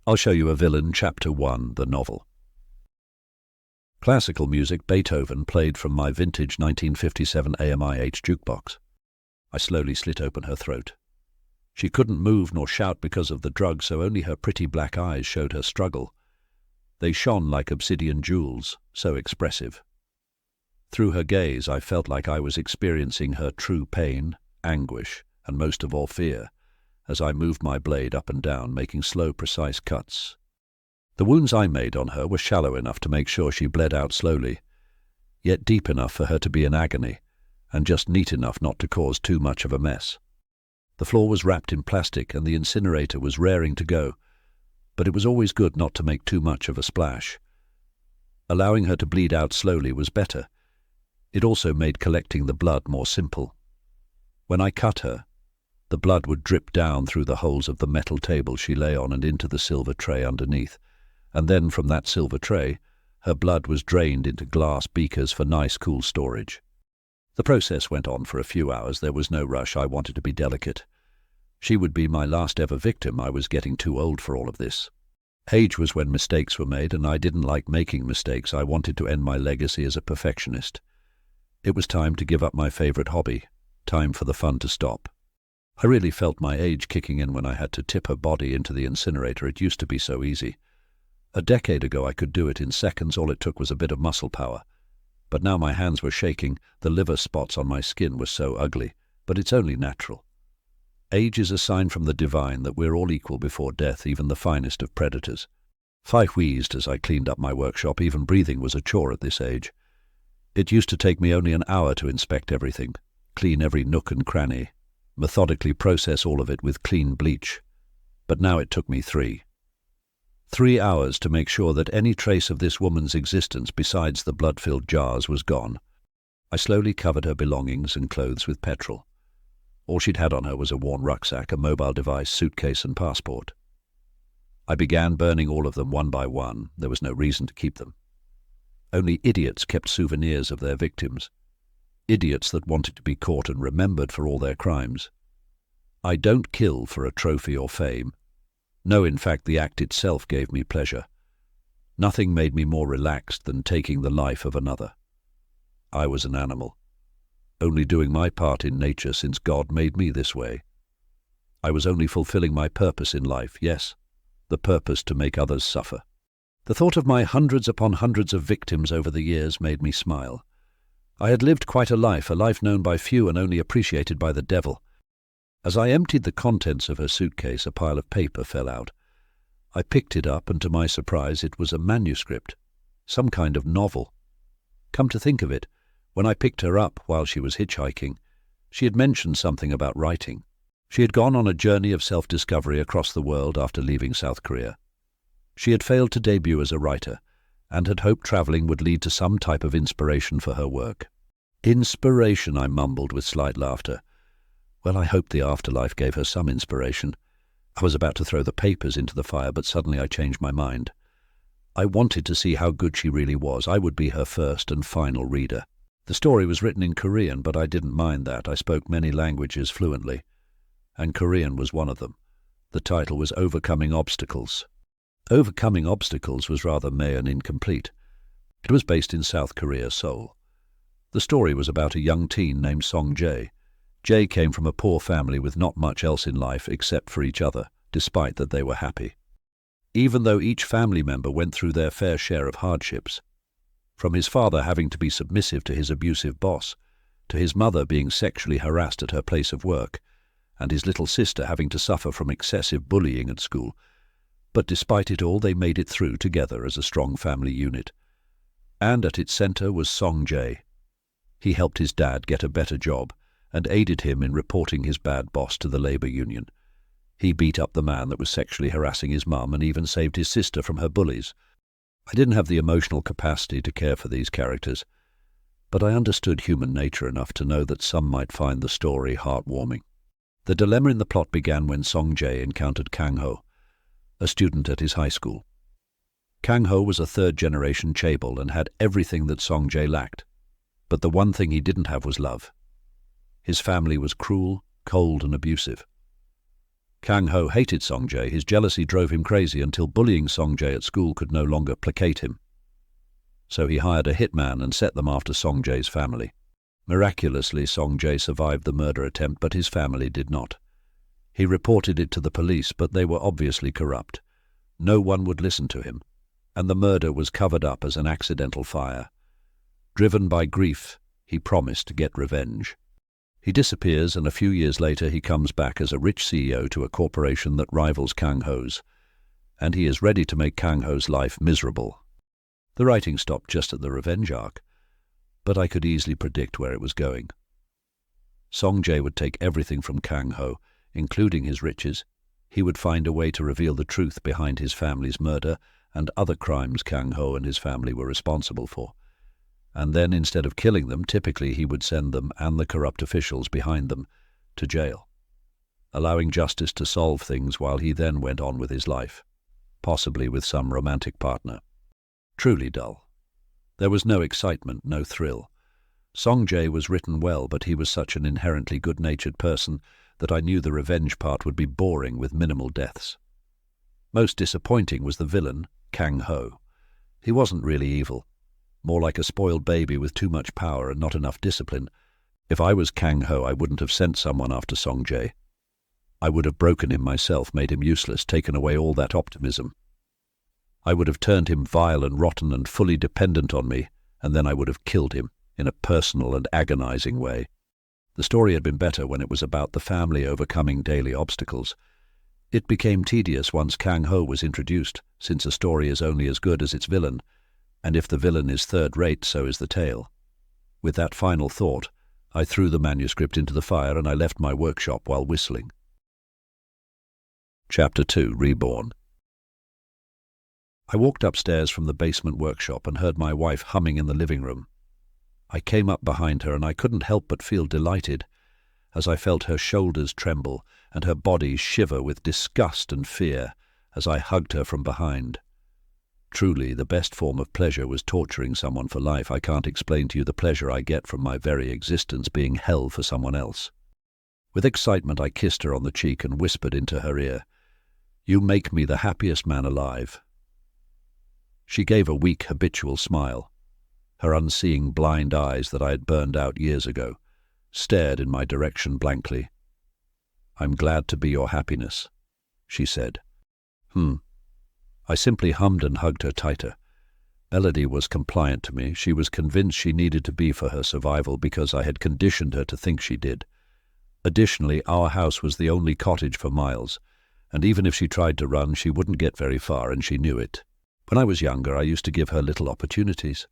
I'll show you a villain, Chapter 1, the novel. Classical music, Beethoven, played from my vintage 1957 AMIH jukebox. I slowly slit open her throat. She couldn't move nor shout because of the drug, so only her pretty black eyes showed her struggle. They shone like obsidian jewels, so expressive. Through her gaze, I felt like I was experiencing her true pain, anguish, and most of all fear, as I moved my blade up and down, making slow, precise cuts. The wounds I made on her were shallow enough to make sure she bled out slowly, yet deep enough for her to be in agony, and just neat enough not to cause too much of a mess. The floor was wrapped in plastic and the incinerator was raring to go, but it was always good not to make too much of a splash. Allowing her to bleed out slowly was better. It also made collecting the blood more simple. When I cut her, the blood would drip down through the holes of the metal table she lay on and into the silver tray underneath, and then from that silver tray, her blood was drained into glass beakers for nice, cool storage. The process went on for a few hours. There was no rush. I wanted to be delicate. She would be my last ever victim. I was getting too old for all of this. Age was when mistakes were made, and I didn't like making mistakes. I wanted to end my legacy as a perfectionist. It was time to give up my favorite hobby, time for the fun to stop. I really felt my age kicking in when I had to tip her body into the incinerator. It used to be so easy. A decade ago I could do it in seconds. All it took was a bit of muscle power. But now my hands were shaking. The liver spots on my skin were so ugly, but it's only natural. Age is a sign from the divine that we're all equal before death, even the finest of predators. I wheezed as I cleaned up my workshop. Even breathing was a chore at this age. It used to take me only an hour to inspect everything, clean every nook and cranny, methodically process all of it with clean bleach. But now it took me 3 hours to make sure that any trace of this woman's existence besides the blood-filled jars was gone. I slowly covered her belongings and clothes with petrol. All she'd had on her was a worn rucksack, a mobile device, suitcase, and passport. I began burning all of them one by one. There was no reason to keep them. Only idiots kept souvenirs of their victims. Idiots that wanted to be caught and remembered for all their crimes. I don't kill for a trophy or fame. No, in fact, the act itself gave me pleasure. Nothing made me more relaxed than taking the life of another. I was an animal, only doing my part in nature since God made me this way. I was only fulfilling my purpose in life, yes, the purpose to make others suffer. The thought of my hundreds upon hundreds of victims over the years made me smile. I had lived quite a life known by few and only appreciated by the devil. As I emptied the contents of her suitcase, a pile of paper fell out. I picked it up, and to my surprise it was a manuscript, some kind of novel. Come to think of it, when I picked her up while she was hitchhiking, she had mentioned something about writing. She had gone on a journey of self-discovery across the world after leaving South Korea. She had failed to debut as a writer, and had hoped traveling would lead to some type of inspiration for her work. Inspiration, I mumbled with slight laughter. Well, I hoped the afterlife gave her some inspiration. I was about to throw the papers into the fire, but suddenly I changed my mind. I wanted to see how good she really was. I would be her first and final reader. The story was written in Korean, but I didn't mind that. I spoke many languages fluently, and Korean was one of them. The title was Overcoming Obstacles. Overcoming Obstacles was rather meh and incomplete. It was based in South Korea, Seoul. The story was about a young teen named Song Jae. Jae came from a poor family with not much else in life except for each other, despite that they were happy. Even though each family member went through their fair share of hardships, from his father having to be submissive to his abusive boss, to his mother being sexually harassed at her place of work, and his little sister having to suffer from excessive bullying at school. But despite it all, they made it through together as a strong family unit. And at its center was Song Jae. He helped his dad get a better job and aided him in reporting his bad boss to the labor union. He beat up the man that was sexually harassing his mum and even saved his sister from her bullies. I didn't have the emotional capacity to care for these characters, but I understood human nature enough to know that some might find the story heartwarming. The dilemma in the plot began when Song Jae encountered Kang Ho, a student at his high school. Kang Ho was a third-generation Chaebol and had everything that Song Jae lacked, but the one thing he didn't have was love. His family was cruel, cold, and abusive. Kang Ho hated Song Jae. His jealousy drove him crazy until bullying Song Jae at school could no longer placate him. So he hired a hitman and set them after Song Jae's family. Miraculously, Song Jae survived the murder attempt, but his family did not. He reported it to the police, but they were obviously corrupt. No one would listen to him, and the murder was covered up as an accidental fire. Driven by grief, he promised to get revenge. He disappears, and a few years later he comes back as a rich CEO to a corporation that rivals Kang Ho's, and he is ready to make Kang Ho's life miserable. The writing stopped just at the revenge arc, but I could easily predict where it was going. Song Jae would take everything from Kang Ho, including his riches. He would find a way to reveal the truth behind his family's murder and other crimes Kang Ho and his family were responsible for. And then, instead of killing them, typically he would send them and the corrupt officials behind them to jail, allowing justice to solve things while he then went on with his life, possibly with some romantic partner. Truly dull. There was no excitement, no thrill. Song Jae was written well, but he was such an inherently good-natured person that I knew the revenge part would be boring with minimal deaths. Most disappointing was the villain, Kang Ho. He wasn't really evil, more like a spoiled baby with too much power and not enough discipline. If I was Kang Ho, I wouldn't have sent someone after Song Jae. I would have broken him myself, made him useless, taken away all that optimism. I would have turned him vile and rotten and fully dependent on me, and then I would have killed him in a personal and agonizing way. The story had been better when it was about the family overcoming daily obstacles. It became tedious once Kang Ho was introduced, since a story is only as good as its villain, and if the villain is third-rate, so is the tale. With that final thought, I threw the manuscript into the fire and I left my workshop while whistling. Chapter 2, Reborn. I walked upstairs from the basement workshop and heard my wife humming in the living room. I came up behind her and I couldn't help but feel delighted as I felt her shoulders tremble and her body shiver with disgust and fear as I hugged her from behind. Truly, the best form of pleasure was torturing someone for life. I can't explain to you the pleasure I get from my very existence being hell for someone else. With excitement, I kissed her on the cheek and whispered into her ear, "You make me the happiest man alive." She gave a weak, habitual smile. Her unseeing blind eyes that I had burned out years ago stared in my direction blankly. "I'm glad to be your happiness," she said. I simply hummed and hugged her tighter. Melody was compliant to me. She was convinced she needed to be for her survival because I had conditioned her to think she did. Additionally, our house was the only cottage for miles, and even if she tried to run, she wouldn't get very far, and she knew it. When I was younger, I used to give her little opportunities.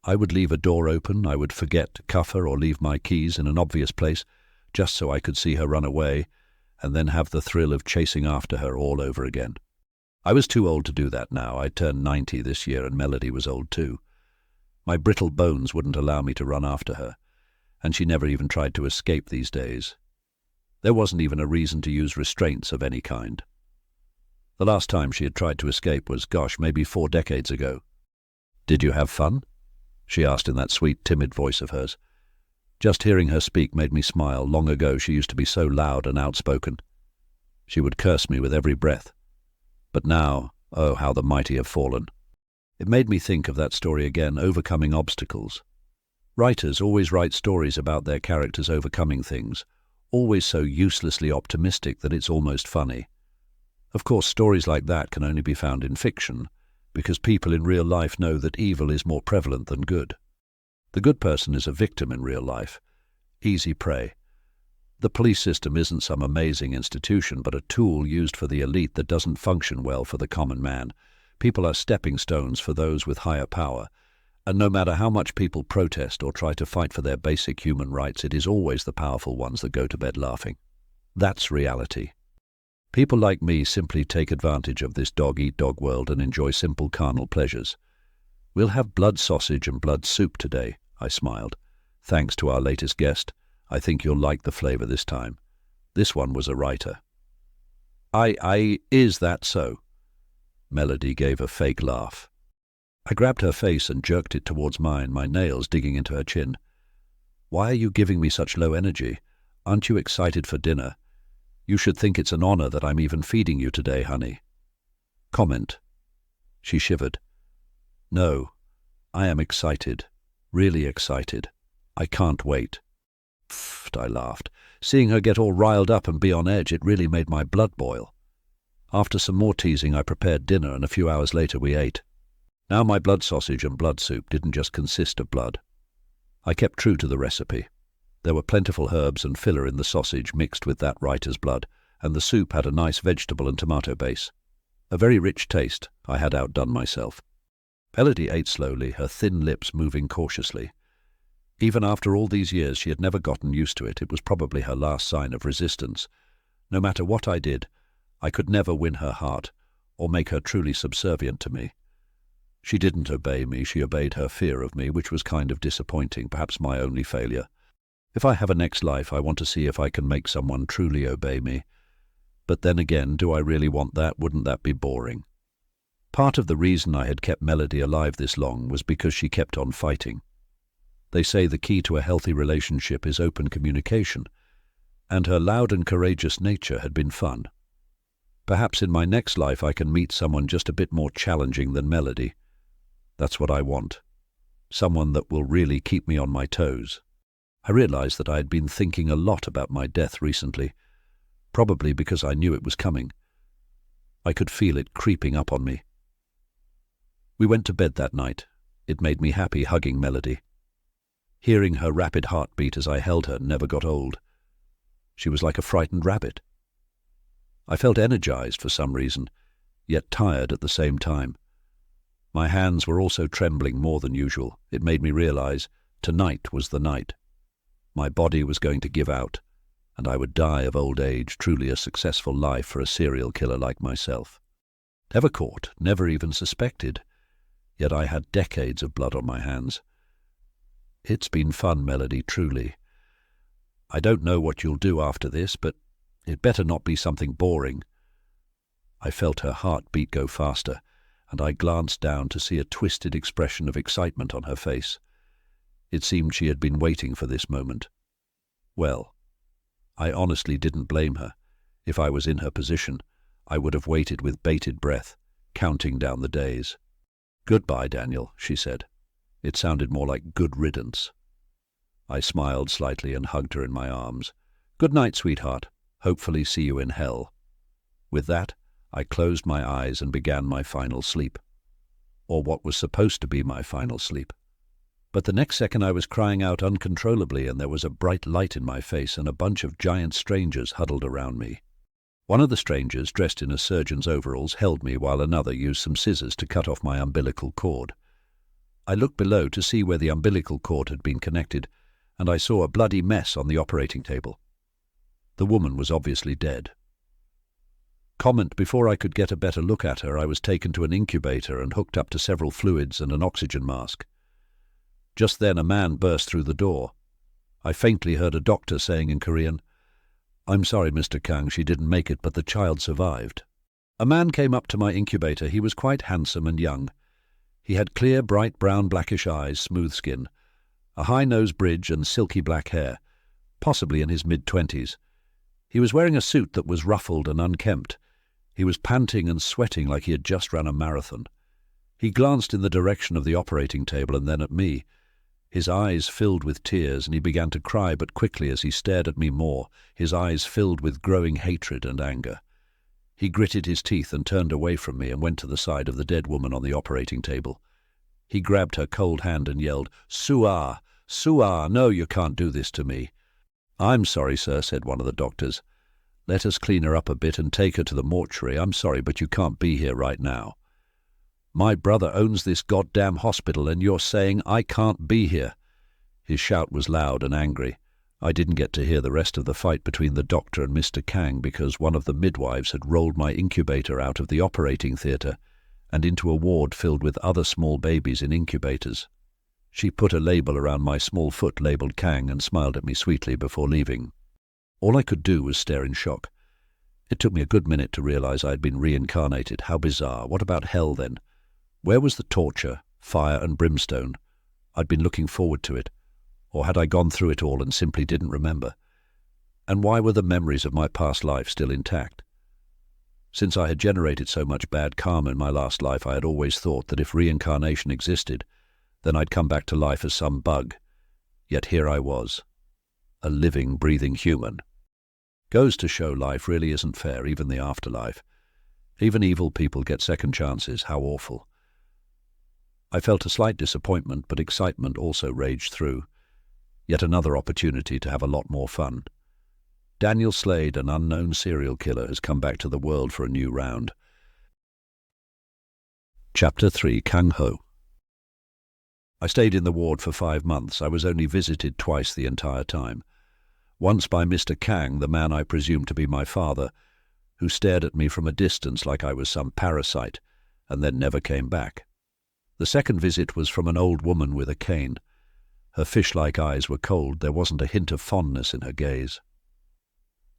I would leave a door open, I would forget to cuff her or leave my keys in an obvious place, just so I could see her run away, and then have the thrill of chasing after her all over again. I was too old to do that now. I turned 90 this year, and Melody was old too. My brittle bones wouldn't allow me to run after her, and she never even tried to escape these days. There wasn't even a reason to use restraints of any kind. The last time she had tried to escape was, maybe 4 decades ago. "Did you have fun?" she asked in that sweet, timid voice of hers. Just hearing her speak made me smile. Long ago she used to be so loud and outspoken. She would curse me with every breath. But now, oh, how the mighty have fallen. It made me think of that story again, overcoming obstacles. Writers always write stories about their characters overcoming things, always so uselessly optimistic that it's almost funny. Of course, stories like that can only be found in fiction, because people in real life know that evil is more prevalent than good. The good person is a victim in real life, easy prey. The police system isn't some amazing institution, but a tool used for the elite that doesn't function well for the common man. People are stepping stones for those with higher power, and no matter how much people protest or try to fight for their basic human rights, it is always the powerful ones that go to bed laughing. That's reality. People like me simply take advantage of this dog-eat-dog world and enjoy simple carnal pleasures. "We'll have blood sausage and blood soup today," I smiled. "Thanks to our latest guest. I think you'll like the flavor this time. This one was a writer." Is that so?" Melody gave a fake laugh. I grabbed her face and jerked it towards mine, my nails digging into her chin. "Why are you giving me such low energy? Aren't you excited for dinner? You should think it's an honor that I'm even feeding you today, honey. Comment. She shivered. No, I am excited. Really excited. I can't wait. Pfft, I laughed. Seeing her get all riled up and be on edge, it really made my blood boil. After some more teasing, I prepared dinner, and a few hours later we ate. Now my blood sausage and blood soup didn't just consist of blood. I kept true to the recipe. There were plentiful herbs and filler in the sausage mixed with that writer's blood, and the soup had a nice vegetable and tomato base. A very rich taste. I had outdone myself. Melody ate slowly, her thin lips moving cautiously. Even after all these years, she had never gotten used to it. It was probably her last sign of resistance. No matter what I did, I could never win her heart or make her truly subservient to me. She didn't obey me. She obeyed her fear of me, which was kind of disappointing, perhaps my only failure. If I have a next life, I want to see if I can make someone truly obey me. But then again, do I really want that? Wouldn't that be boring? Part of the reason I had kept Melody alive this long was because she kept on fighting. They say the key to a healthy relationship is open communication, and her loud and courageous nature had been fun. Perhaps in my next life I can meet someone just a bit more challenging than Melody. That's what I want. Someone that will really keep me on my toes. I realized that I had been thinking a lot about my death recently, probably because I knew it was coming. I could feel it creeping up on me. We went to bed that night. It made me happy hugging Melody. Hearing her rapid heartbeat as I held her never got old. She was like a frightened rabbit. I felt energized for some reason, yet tired at the same time. My hands were also trembling more than usual. It made me realize tonight was the night. My body was going to give out, and I would die of old age, truly a successful life for a serial killer like myself. Never caught, never even suspected, yet I had decades of blood on my hands. It's been fun, Melody, truly. I don't know what you'll do after this, but it better not be something boring. I felt her heartbeat go faster, and I glanced down to see a twisted expression of excitement on her face. It seemed she had been waiting for this moment. Well, I honestly didn't blame her. If I was in her position, I would have waited with bated breath, counting down the days. "Goodbye, Daniel," she said. It sounded more like good riddance. I smiled slightly and hugged her in my arms. "Good night, sweetheart. Hopefully see you in hell." With that, I closed my eyes and began my final sleep. Or what was supposed to be my final sleep. But the next second I was crying out uncontrollably, and there was a bright light in my face and a bunch of giant strangers huddled around me. One of the strangers, dressed in a surgeon's overalls, held me while another used some scissors to cut off my umbilical cord. I looked below to see where the umbilical cord had been connected, and I saw a bloody mess on the operating table. The woman was obviously dead. Comment: before I could get a better look at her, I was taken to an incubator and hooked up to several fluids and an oxygen mask. Just then a man burst through the door. I faintly heard a doctor saying in Korean, "I'm sorry, Mr. Kang, she didn't make it, but the child survived." A man came up to my incubator. He was quite handsome and young. He had clear, bright brown blackish eyes, smooth skin, a high nose bridge and silky black hair, possibly in his mid-20s. He was wearing a suit that was ruffled and unkempt. He was panting and sweating like he had just run a marathon. He glanced in the direction of the operating table and then at me. His eyes filled with tears, and he began to cry, but quickly as he stared at me more, his eyes filled with growing hatred and anger. He gritted his teeth and turned away from me and went to the side of the dead woman on the operating table. He grabbed her cold hand and yelled, "Suah! Suah! No, you can't do this to me." "I'm sorry, sir," said one of the doctors. "Let us clean her up a bit and take her to the mortuary. I'm sorry, but you can't be here right now." "My brother owns this goddamn hospital, and you're saying I can't be here?" His shout was loud and angry. I didn't get to hear the rest of the fight between the doctor and Mr. Kang because one of the midwives had rolled my incubator out of the operating theatre and into a ward filled with other small babies in incubators. She put a label around my small foot labeled Kang and smiled at me sweetly before leaving. All I could do was stare in shock. It took me a good minute to realize I had been reincarnated. How bizarre. What about hell then? Where was the torture, fire and brimstone? I'd been looking forward to it. Or had I gone through it all and simply didn't remember? And why were the memories of my past life still intact? Since I had generated so much bad karma in my last life, I had always thought that if reincarnation existed, then I'd come back to life as some bug. Yet here I was, a living, breathing human. Goes to show life really isn't fair, even the afterlife. Even evil people get second chances. How awful. I felt a slight disappointment, but excitement also raged through. Yet another opportunity to have a lot more fun. Daniel Slade, an unknown serial killer, has come back to the world for a new round. Chapter 3. Kang Ho. I stayed in the ward for 5 months. I was only visited twice the entire time. Once by Mr. Kang, the man I presumed to be my father, who stared at me from a distance like I was some parasite, and then never came back. The second visit was from an old woman with a cane. Her fish-like eyes were cold. There wasn't a hint of fondness in her gaze.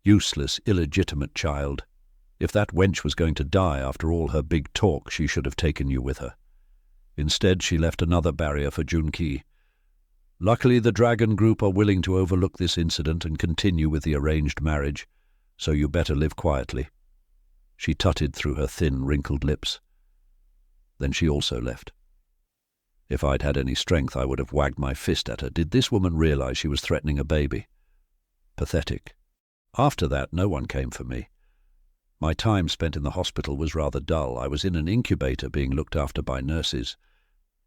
Useless, illegitimate child. If that wench was going to die after all her big talk, she should have taken you with her. Instead, she left another barrier for Junki. Luckily, the Dragon Group are willing to overlook this incident and continue with the arranged marriage, so you better live quietly. She tutted through her thin, wrinkled lips. Then she also left. If I'd had any strength, I would have wagged my fist at her. Did this woman realize she was threatening a baby? Pathetic. After that, no one came for me. My time spent in the hospital was rather dull. I was in an incubator being looked after by nurses.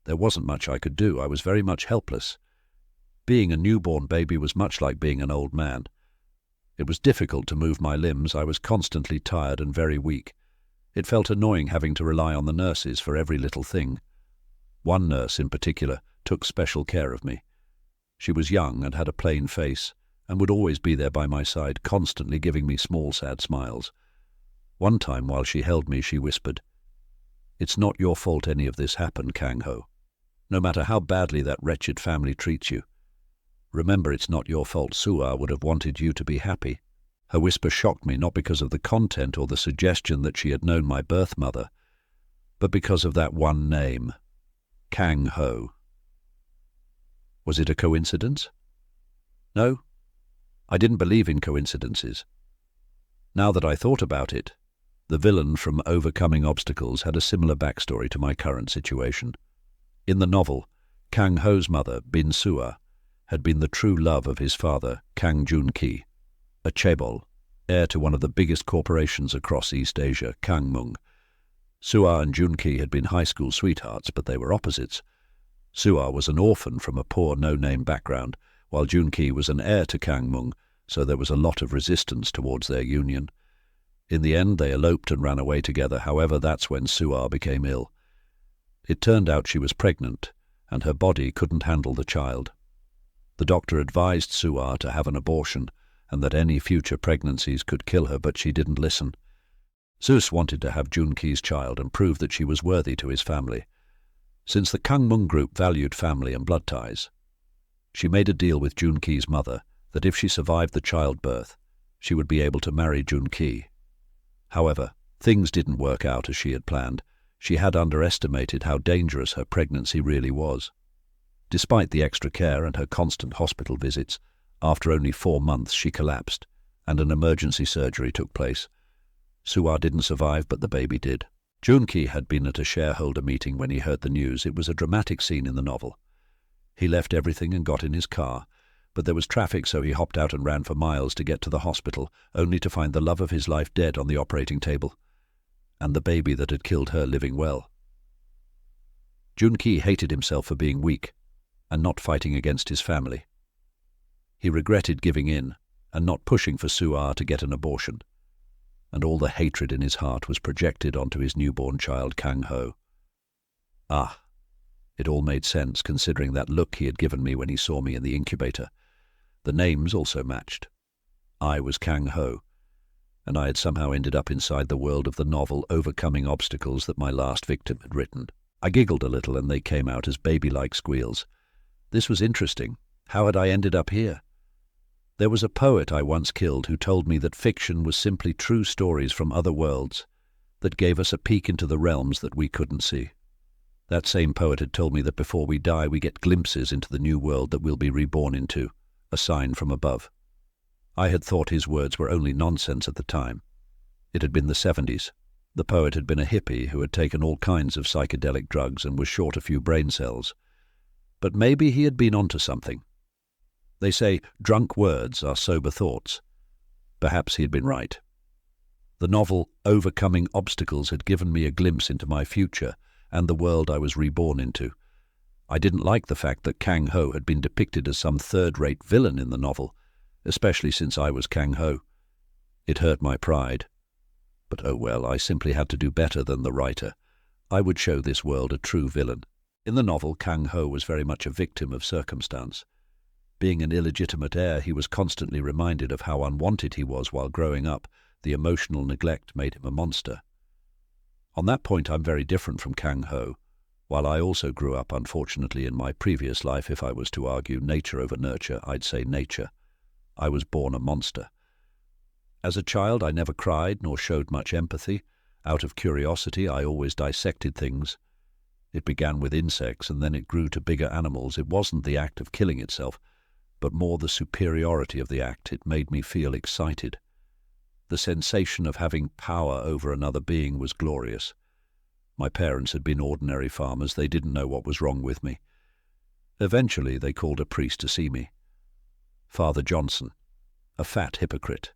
There wasn't much I could do. I was very much helpless. Being a newborn baby was much like being an old man. It was difficult to move my limbs. I was constantly tired and very weak. It felt annoying having to rely on the nurses for every little thing. One nurse in particular took special care of me. She was young and had a plain face, and would always be there by my side, constantly giving me small, sad smiles. One time, while she held me, she whispered, "It's not your fault any of this happened, Kang Ho. No matter how badly that wretched family treats you. Remember, it's not your fault. Sua would have wanted you to be happy." Her whisper shocked me, not because of the content or the suggestion that she had known my birth mother, but because of that one name, Kang Ho. Was it a coincidence? No, I didn't believe in coincidences. Now that I thought about it, the villain from Overcoming Obstacles had a similar backstory to my current situation. In the novel, Kang Ho's mother, Bin Sua, had been the true love of his father, Kang Jun-ki, a Chaebol, heir to one of the biggest corporations across East Asia, Kang Mung. Sua and Jun-ki had been high school sweethearts, but they were opposites. Sua was an orphan from a poor no-name background, while Jun-ki was an heir to Kang Mung, so there was a lot of resistance towards their union. In the end, they eloped and ran away together. However, that's when Sua became ill. It turned out she was pregnant, and her body couldn't handle the child. The doctor advised Sua to have an abortion, and that any future pregnancies could kill her, but she didn't listen. Zeus wanted to have Jun-ki's child and prove that she was worthy to his family. Since the Kang Mung group valued family and blood ties, she made a deal with Jun-ki's mother that if she survived the childbirth, she would be able to marry Jun-ki. However, things didn't work out as she had planned. She had underestimated how dangerous her pregnancy really was. Despite the extra care and her constant hospital visits, after only 4 months she collapsed, and an emergency surgery took place. Sua didn't survive, but the baby did. Jun-ki had been at a shareholder meeting when he heard the news. It was a dramatic scene in the novel. He left everything and got in his car, but there was traffic, so he hopped out and ran for miles to get to the hospital, only to find the love of his life dead on the operating table, and the baby that had killed her living well. Jun-ki hated himself for being weak and not fighting against his family. He regretted giving in and not pushing for Sua to get an abortion, and all the hatred in his heart was projected onto his newborn child, Kang Ho. Ah, it all made sense, considering that look he had given me when he saw me in the incubator. The names also matched. I was Kang Ho, and I had somehow ended up inside the world of the novel Overcoming Obstacles that my last victim had written. I giggled a little, and they came out as baby-like squeals. This was interesting. How had I ended up here? There was a poet I once killed who told me that fiction was simply true stories from other worlds that gave us a peek into the realms that we couldn't see. That same poet had told me that before we die we get glimpses into the new world that we'll be reborn into, a sign from above. I had thought his words were only nonsense at the time. It had been the 70s. The poet had been a hippie who had taken all kinds of psychedelic drugs and was short a few brain cells. But maybe he had been onto something. They say drunk words are sober thoughts. Perhaps he had been right. The novel Overcoming Obstacles had given me a glimpse into my future and the world I was reborn into. I didn't like the fact that Kang Ho had been depicted as some third-rate villain in the novel, especially since I was Kang Ho. It hurt my pride. But oh well, I simply had to do better than the writer. I would show this world a true villain. In the novel, Kang Ho was very much a victim of circumstance. Being an illegitimate heir, he was constantly reminded of how unwanted he was while growing up. The emotional neglect made him a monster. On that point, I'm very different from Kang Ho. While I also grew up, unfortunately, in my previous life, if I was to argue nature over nurture, I'd say nature. I was born a monster. As a child, I never cried nor showed much empathy. Out of curiosity, I always dissected things. It began with insects, and then it grew to bigger animals. It wasn't the act of killing itself, but more the superiority of the act. It made me feel excited. The sensation of having power over another being was glorious. My parents had been ordinary farmers. They didn't know what was wrong with me. Eventually, they called a priest to see me. Father Johnson, a fat hypocrite.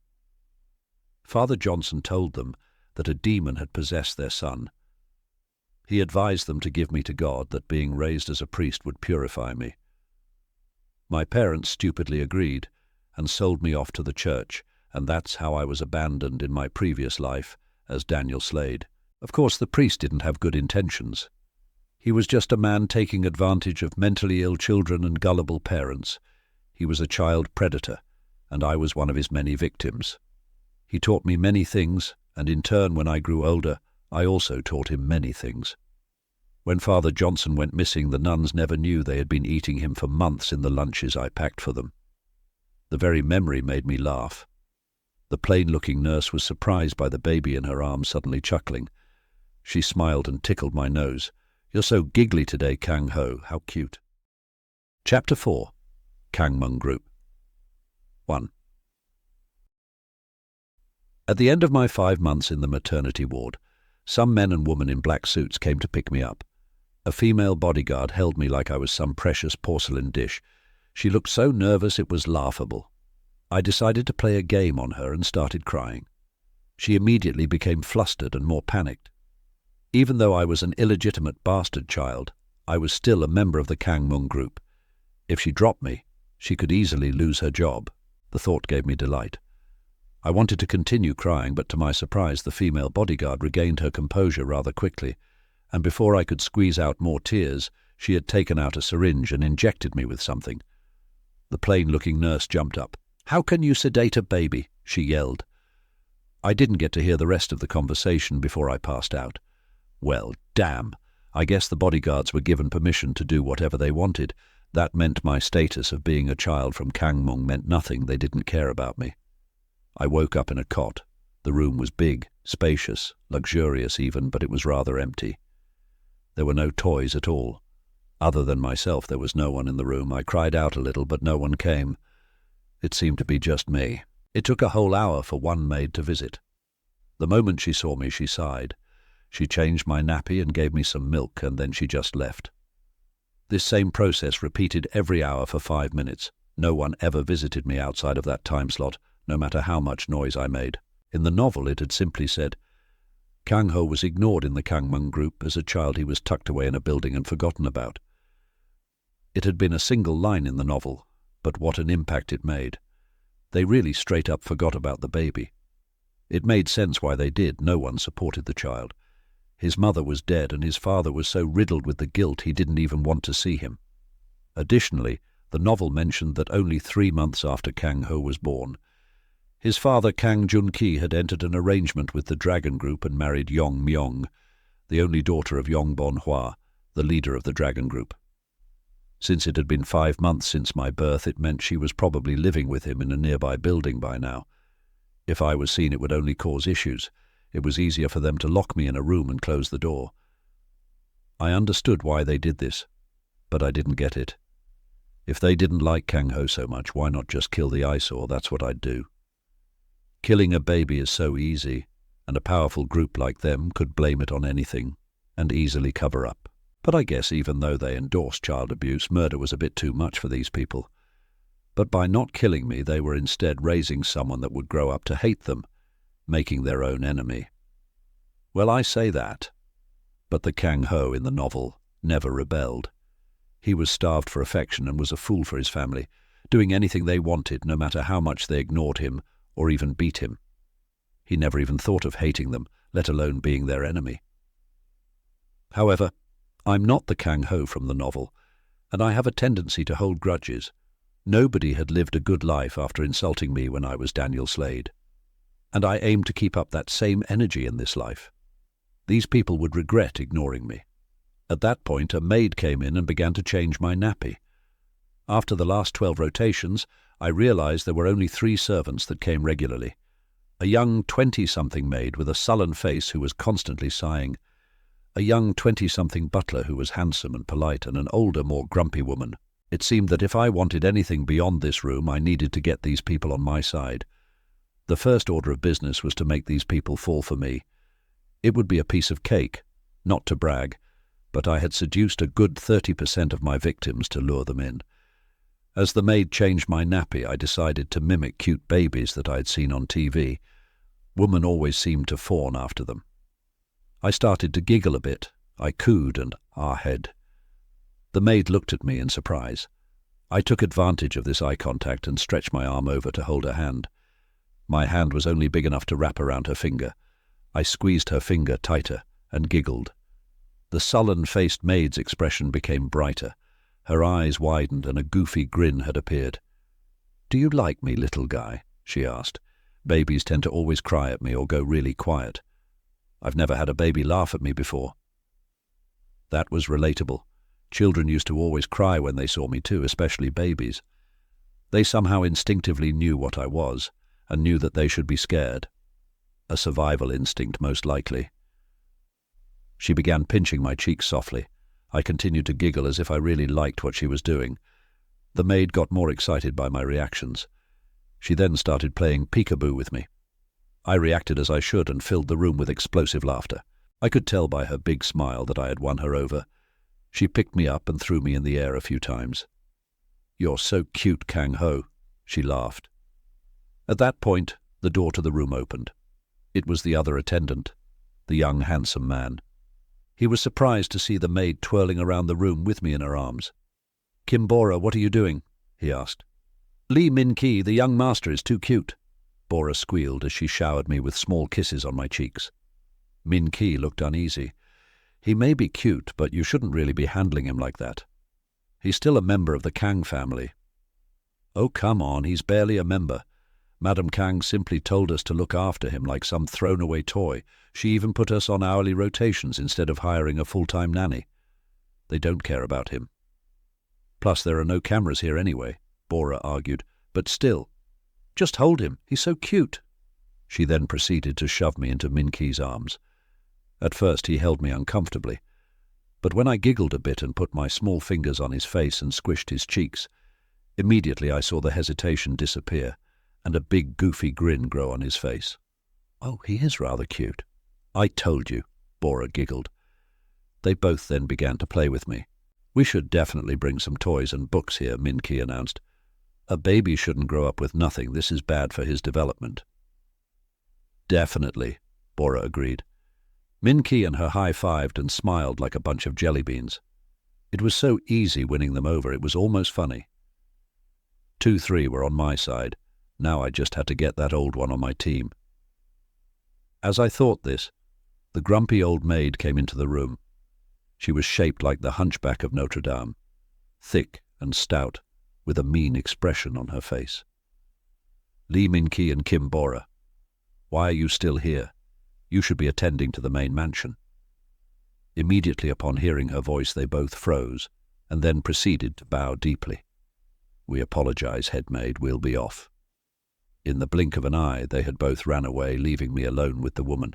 Father Johnson told them that a demon had possessed their son. He advised them to give me to God, that being raised as a priest would purify me. My parents stupidly agreed and sold me off to the church, and that's how I was abandoned in my previous life as Daniel Slade. Of course, the priest didn't have good intentions. He was just a man taking advantage of mentally ill children and gullible parents. He was a child predator, and I was one of his many victims. He taught me many things, and in turn, when I grew older, I also taught him many things. When Father Johnson went missing, the nuns never knew they had been eating him for months in the lunches I packed for them. The very memory made me laugh. The plain-looking nurse was surprised by the baby in her arms suddenly chuckling. She smiled and tickled my nose. "You're so giggly today, Kang Ho. How cute." Chapter 4. Kang Mung Group 1. At the end of my 5 months in the maternity ward, some men and women in black suits came to pick me up. A female bodyguard held me like I was some precious porcelain dish. She looked so nervous it was laughable. I decided to play a game on her and started crying. She immediately became flustered and more panicked. Even though I was an illegitimate bastard child, I was still a member of the Kang Mung Group. If she dropped me, she could easily lose her job. The thought gave me delight. I wanted to continue crying, but to my surprise the female bodyguard regained her composure rather quickly, and before I could squeeze out more tears, she had taken out a syringe and injected me with something. The plain-looking nurse jumped up. "How can you sedate a baby?" she yelled. I didn't get to hear the rest of the conversation before I passed out. Well, damn. I guess the bodyguards were given permission to do whatever they wanted. That meant my status of being a child from Kang Mung meant nothing. They didn't care about me. I woke up in a cot. The room was big, spacious, luxurious even, but it was rather empty. There were no toys at all. Other than myself, there was no one in the room. I cried out a little, but no one came. It seemed to be just me. It took a whole hour for one maid to visit. The moment she saw me, she sighed. She changed my nappy and gave me some milk, and then she just left. This same process repeated every hour for 5 minutes. No one ever visited me outside of that time slot, no matter how much noise I made. In the novel, it had simply said, Kang Ho was ignored in the Kang Mung Group. As a child, he was tucked away in a building and forgotten about. It had been a single line in the novel, but what an impact it made. They really straight up forgot about the baby. It made sense why they did. No one supported the child. His mother was dead, and his father was so riddled with the guilt he didn't even want to see him. Additionally, the novel mentioned that only 3 months after Kang Ho was born, his father Kang Jun-ki had entered an arrangement with the Dragon Group and married Yong Myong, the only daughter of Yong Bon-hwa, the leader of the Dragon Group. Since it had been 5 months since my birth, it meant she was probably living with him in a nearby building by now. If I was seen, it would only cause issues. It was easier for them to lock me in a room and close the door. I understood why they did this, but I didn't get it. If they didn't like Kang Ho so much, why not just kill the eyesore? That's what I'd do. Killing a baby is so easy, and a powerful group like them could blame it on anything and easily cover up. But I guess even though they endorsed child abuse, murder was a bit too much for these people. But by not killing me, they were instead raising someone that would grow up to hate them, making their own enemy. Well, I say that, but the Kang Ho in the novel never rebelled. He was starved for affection and was a fool for his family, doing anything they wanted, no matter how much they ignored him or even beat him. He never even thought of hating them, let alone being their enemy. However, I'm not the Kang Ho from the novel, and I have a tendency to hold grudges. Nobody had lived a good life after insulting me when I was Daniel Slade, and I aim to keep up that same energy in this life. These people would regret ignoring me. At that point, a maid came in and began to change my nappy. After the last 12 rotations, I realized there were only 3 servants that came regularly. A young 20-something maid with a sullen face who was constantly sighing, a young 20-something butler who was handsome and polite, and an older, more grumpy woman. It seemed that if I wanted anything beyond this room, I needed to get these people on my side. The first order of business was to make these people fall for me. It would be a piece of cake, not to brag, but I had seduced a good 30% of my victims to lure them in. As the maid changed my nappy, I decided to mimic cute babies that I had seen on TV. Women always seemed to fawn after them. I started to giggle a bit. I cooed and ah-head. The maid looked at me in surprise. I took advantage of this eye contact and stretched my arm over to hold her hand. My hand was only big enough to wrap around her finger. I squeezed her finger tighter and giggled. The sullen-faced maid's expression became brighter. Her eyes widened and a goofy grin had appeared. "Do you like me, little guy?" she asked. Babies tend to always cry at me or go really quiet. I've never had a baby laugh at me before. That was relatable. Children used to always cry when they saw me too, especially babies. They somehow instinctively knew what I was and knew that they should be scared. A survival instinct, most likely. She began pinching my cheeks softly. I continued to giggle as if I really liked what she was doing. The maid got more excited by my reactions. She then started playing peekaboo with me. I reacted as I should and filled the room with explosive laughter. I could tell by her big smile that I had won her over. She picked me up and threw me in the air a few times. "You're so cute, Kang Ho," she laughed. At that point, the door to the room opened. It was the other attendant, the young, handsome man. He was surprised to see the maid twirling around the room with me in her arms. "Kim-bora, what are you doing?" he asked. "Lee Min-ki, the young master, is too cute," Bora squealed as she showered me with small kisses on my cheeks. Min-ki looked uneasy. "He may be cute, but you shouldn't really be handling him like that. He's still a member of the Kang family." "Oh, come on, he's barely a member. Madame Kang simply told us to look after him like some thrown-away toy. She even put us on hourly rotations instead of hiring a full-time nanny. They don't care about him. Plus, there are no cameras here anyway," Bora argued. "But still, just hold him. He's so cute." She then proceeded to shove me into Min-ki's arms. At first, he held me uncomfortably, but when I giggled a bit and put my small fingers on his face and squished his cheeks, immediately I saw the hesitation disappear and a big goofy grin grow on his face. "Oh, he is rather cute." "I told you," Bora giggled. They both then began to play with me. "We should definitely bring some toys and books here," Min-ki announced. "A baby shouldn't grow up with nothing. This is bad for his development." "Definitely," Bora agreed. Min-ki and her high-fived and smiled like a bunch of jelly beans. It was so easy winning them over, it was almost funny. 2-3 were on my side. Now I just had to get that old one on my team. As I thought this, the grumpy old maid came into the room. She was shaped like the hunchback of Notre Dame, thick and stout, with a mean expression on her face. "Lee Min-ki and Kim-bora, why are you still here? You should be attending to the main mansion." Immediately upon hearing her voice, they both froze, and then proceeded to bow deeply. "We apologize, head maid, we'll be off." In the blink of an eye, they had both ran away, leaving me alone with the woman.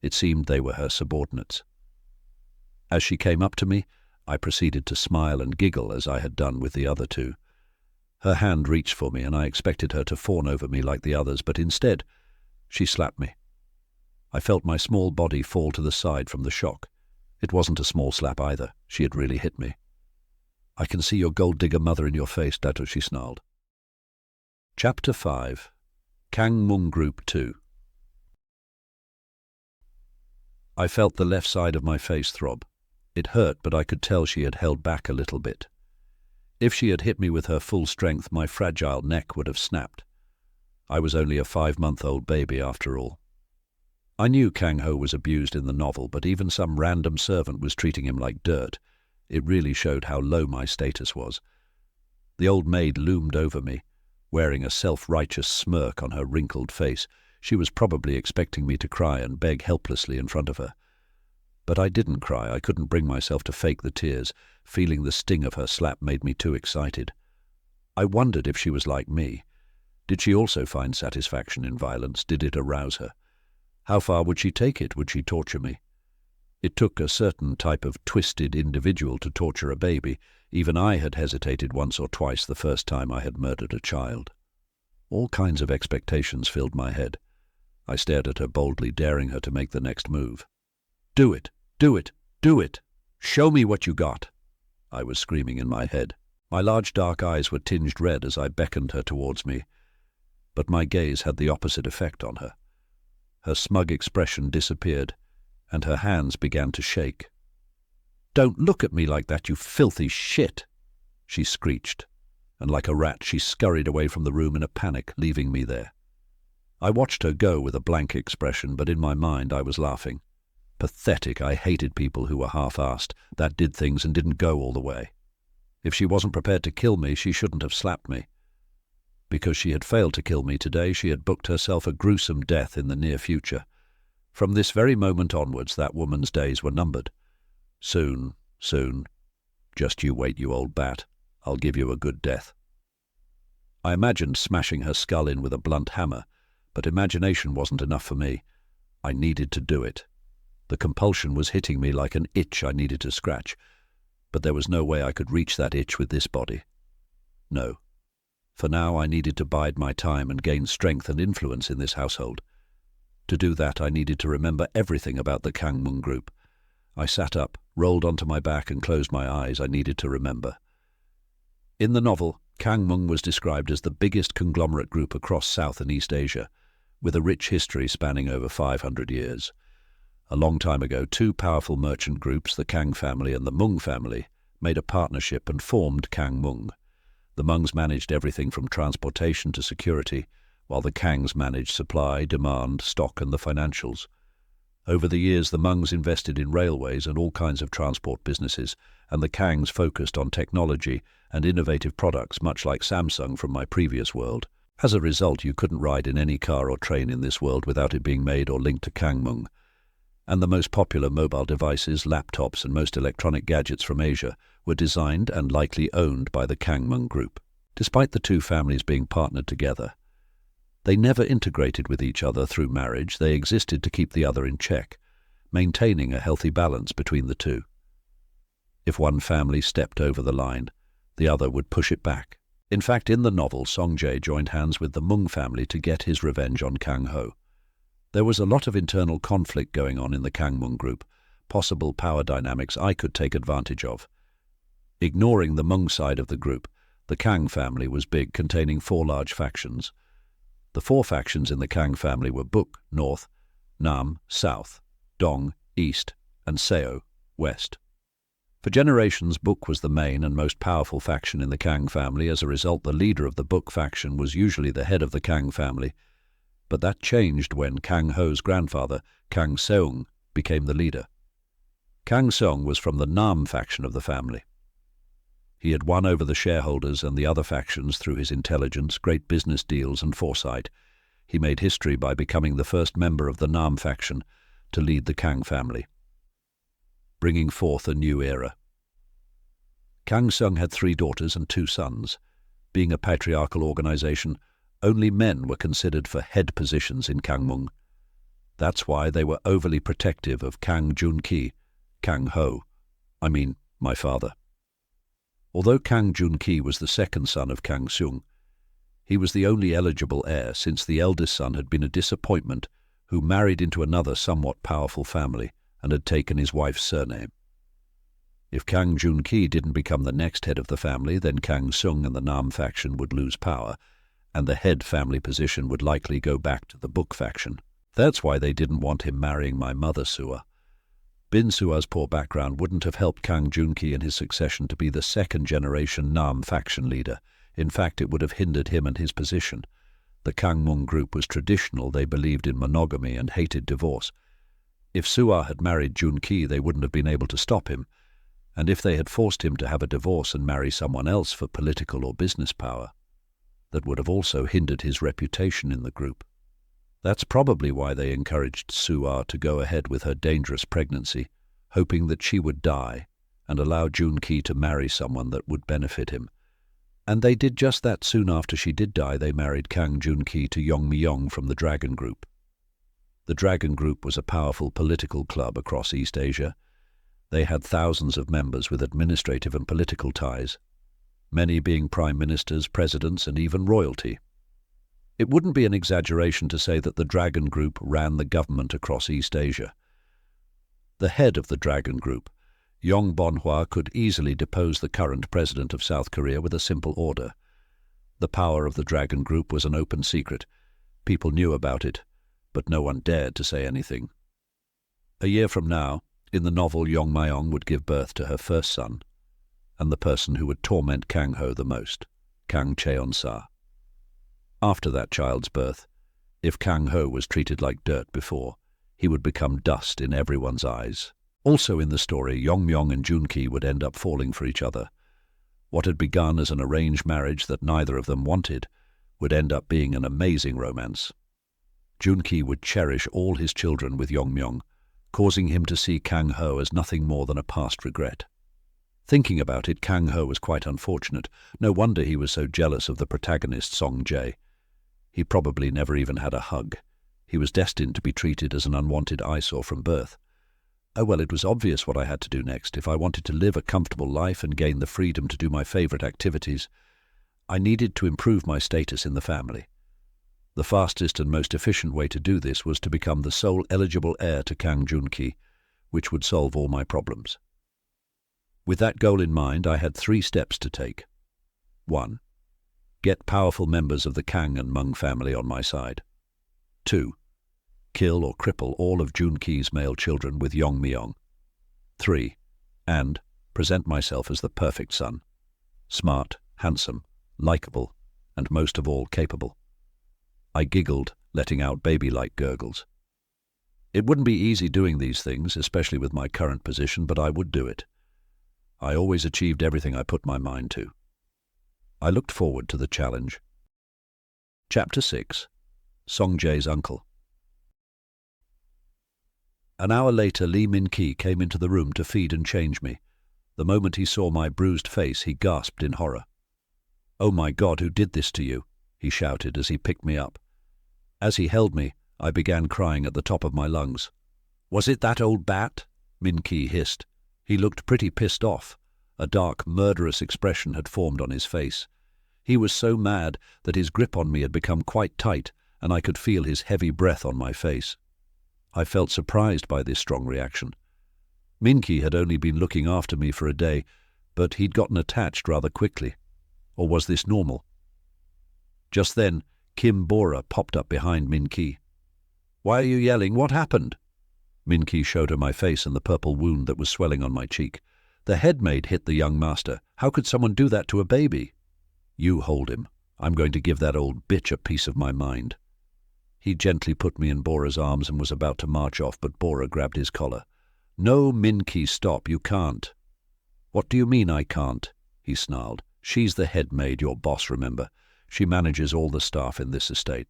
It seemed they were her subordinates. As she came up to me, I proceeded to smile and giggle as I had done with the other two. Her hand reached for me, and I expected her to fawn over me like the others, but instead, she slapped me. I felt my small body fall to the side from the shock. It wasn't a small slap either. She had really hit me. "I can see your gold-digger mother in your face, Dato," she snarled. Chapter 5. Kang Mung Group 2. I felt the left side of my face throb. It hurt, but I could tell she had held back a little bit. If she had hit me with her full strength, my fragile neck would have snapped. I was only a 5-month-old baby after all. I knew Kang Ho was abused in the novel, but even some random servant was treating him like dirt. It really showed how low my status was. The old maid loomed over me, wearing a self-righteous smirk on her wrinkled face. She was probably expecting me to cry and beg helplessly in front of her. But I didn't cry. I couldn't bring myself to fake the tears. Feeling the sting of her slap made me too excited. I wondered if she was like me. Did she also find satisfaction in violence? Did it arouse her? How far would she take it? Would she torture me? It took a certain type of twisted individual to torture a baby. Even I had hesitated once or twice the first time I had murdered a child. All kinds of expectations filled my head. I stared at her boldly, daring her to make the next move. "Do it! Do it! Do it! Show me what you got!" I was screaming in my head. My large dark eyes were tinged red as I beckoned her towards me. But my gaze had the opposite effect on her. Her smug expression disappeared, and her hands began to shake. "Don't look at me like that, you filthy shit!" she screeched, and like a rat she scurried away from the room in a panic, leaving me there. I watched her go with a blank expression, but in my mind I was laughing. Pathetic. I hated people who were half-assed, that did things and didn't go all the way. If she wasn't prepared to kill me, she shouldn't have slapped me. Because she had failed to kill me today, she had booked herself a gruesome death in the near future. From this very moment onwards, that woman's days were numbered. Soon, soon. Just you wait, you old bat. I'll give you a good death. I imagined smashing her skull in with a blunt hammer, but imagination wasn't enough for me. I needed to do it. The compulsion was hitting me like an itch I needed to scratch, but there was no way I could reach that itch with this body. No. For now I needed to bide my time and gain strength and influence in this household. To do that I needed to remember everything about the Kang Mung Group. I sat up, rolled onto my back and closed my eyes. I needed to remember. In the novel, Kang Mung was described as the biggest conglomerate group across South and East Asia, with a rich history spanning over 500 years. A long time ago, two powerful merchant groups, the Kang family and the Mung family, made a partnership and formed Kang Mung. The Mungs managed everything from transportation to security, while the Kangs managed supply, demand, stock and the financials. Over the years, the Mungs invested in railways and all kinds of transport businesses, and the Kangs focused on technology and innovative products, much like Samsung from my previous world. As a result, you couldn't ride in any car or train in this world without it being made or linked to Kang Mung. And the most popular mobile devices, laptops and most electronic gadgets from Asia were designed and likely owned by the Kang Mung Group. Despite the two families being partnered together, they never integrated with each other through marriage. They existed to keep the other in check, maintaining a healthy balance between the two. If one family stepped over the line, the other would push it back. In fact, in the novel, Song-jae joined hands with the Mung family to get his revenge on Kang Ho. There was a lot of internal conflict going on in the Kang Mung Group, possible power dynamics I could take advantage of. Ignoring the Mung side of the group, the Kang family was big, containing 4 large factions. The 4 factions in the Kang family were Buk, north, Nam, south, Dong, east, and Seo, west. For generations, Buk was the main and most powerful faction in the Kang family. As a result, the leader of the Buk faction was usually the head of the Kang family. But that changed when Kang Ho's grandfather, Kang Seung, became the leader. Kang Seung was from the Nam faction of the family. He had won over the shareholders and the other factions through his intelligence, great business deals and foresight. He made history by becoming the first member of the Nam faction to lead the Kang family, bringing forth a new era. Kang Seung had 3 daughters and 2 sons. Being a patriarchal organization, only men were considered for head positions in Kang Mung. That's why they were overly protective of Kang Jun-ki, Kang Ho. I mean, My father. Although Kang Junki was the second son of Kang Seung, he was the only eligible heir since the eldest son had been a disappointment who married into another somewhat powerful family and had taken his wife's surname. If Kang Junki didn't become the next head of the family, then Kang Seung and the Nam faction would lose power, and the head family position would likely go back to the Book faction. That's why they didn't want him marrying my mother, Sua. Bin Sua's poor background wouldn't have helped Kang Junki in his succession to be the second-generation Nam faction leader. In fact, it would have hindered him and his position. The Kang Mung group was traditional, they believed in monogamy and hated divorce. If Sua had married Junki, they wouldn't have been able to stop him, and if they had forced him to have a divorce and marry someone else for political or business power, that would have also hindered his reputation in the group. That's probably why they encouraged Sua to go ahead with her dangerous pregnancy, hoping that she would die and allow Junki to marry someone that would benefit him. And they did just that. Soon after she did die, they married Kang Junki to Yongmyong from the Dragon Group. The Dragon Group was a powerful political club across East Asia. They had thousands of members with administrative and political ties, many being prime ministers, presidents, and even royalty. It wouldn't be an exaggeration to say that the Dragon Group ran the government across East Asia. The head of the Dragon Group, Yong Bonhwa, could easily depose the current president of South Korea with a simple order. The power of the Dragon Group was an open secret. People knew about it, but no one dared to say anything. A year from now, in the novel, Yongmyong would give birth to her first son, and the person who would torment Kang Ho the most, Kang Cheon-sa. After that child's birth, if Kang Ho was treated like dirt before, he would become dust in everyone's eyes. Also in the story, Yongmyong and Junki would end up falling for each other. What had begun as an arranged marriage that neither of them wanted would end up being an amazing romance. Junki would cherish all his children with Yongmyong, causing him to see Kang Ho as nothing more than a past regret. Thinking about it, Kang Ho was quite unfortunate. No wonder he was so jealous of the protagonist, Song Jae. He probably never even had a hug. He was destined to be treated as an unwanted eyesore from birth. Oh well, it was obvious what I had to do next. If I wanted to live a comfortable life and gain the freedom to do my favorite activities, I needed to improve my status in the family. The fastest and most efficient way to do this was to become the sole eligible heir to Kang Junki, which would solve all my problems. With that goal in mind, I had 3 steps to take. 1. Get powerful members of the Kang and Mung family on my side. 2. Kill or cripple all of Junki's male children with Yongmyong. 3. And present myself as the perfect son. Smart, handsome, likable, and most of all capable. I giggled, letting out baby-like gurgles. It wouldn't be easy doing these things, especially with my current position, but I would do it. I always achieved everything I put my mind to. I looked forward to the challenge. Chapter 6. Song Jae's Uncle. An hour later, Lee Min-ki came into the room to feed and change me. The moment he saw my bruised face, he gasped in horror. "Oh my God, who did this to you?" he shouted as he picked me up. As he held me, I began crying at the top of my lungs. "Was it that old bat?" Min-ki hissed. He looked pretty pissed off. A dark, murderous expression had formed on his face. He was so mad that his grip on me had become quite tight, and I could feel his heavy breath on my face. I felt surprised by this strong reaction. Min-ki had only been looking after me for a day, but he'd gotten attached rather quickly. Or was this normal? Just then, Kim Bora popped up behind Min-ki. "Why are you yelling? What happened?" Min-ki showed her my face and the purple wound that was swelling on my cheek. "The head maid hit the young master. How could someone do that to a baby?" "You hold him. I'm going to give that old bitch a piece of my mind." He gently put me in Bora's arms and was about to march off, but Bora grabbed his collar. "No, Min-ki, stop. You can't." "What do you mean I can't?" he snarled. "She's the head maid, your boss, remember? She manages all the staff in this estate.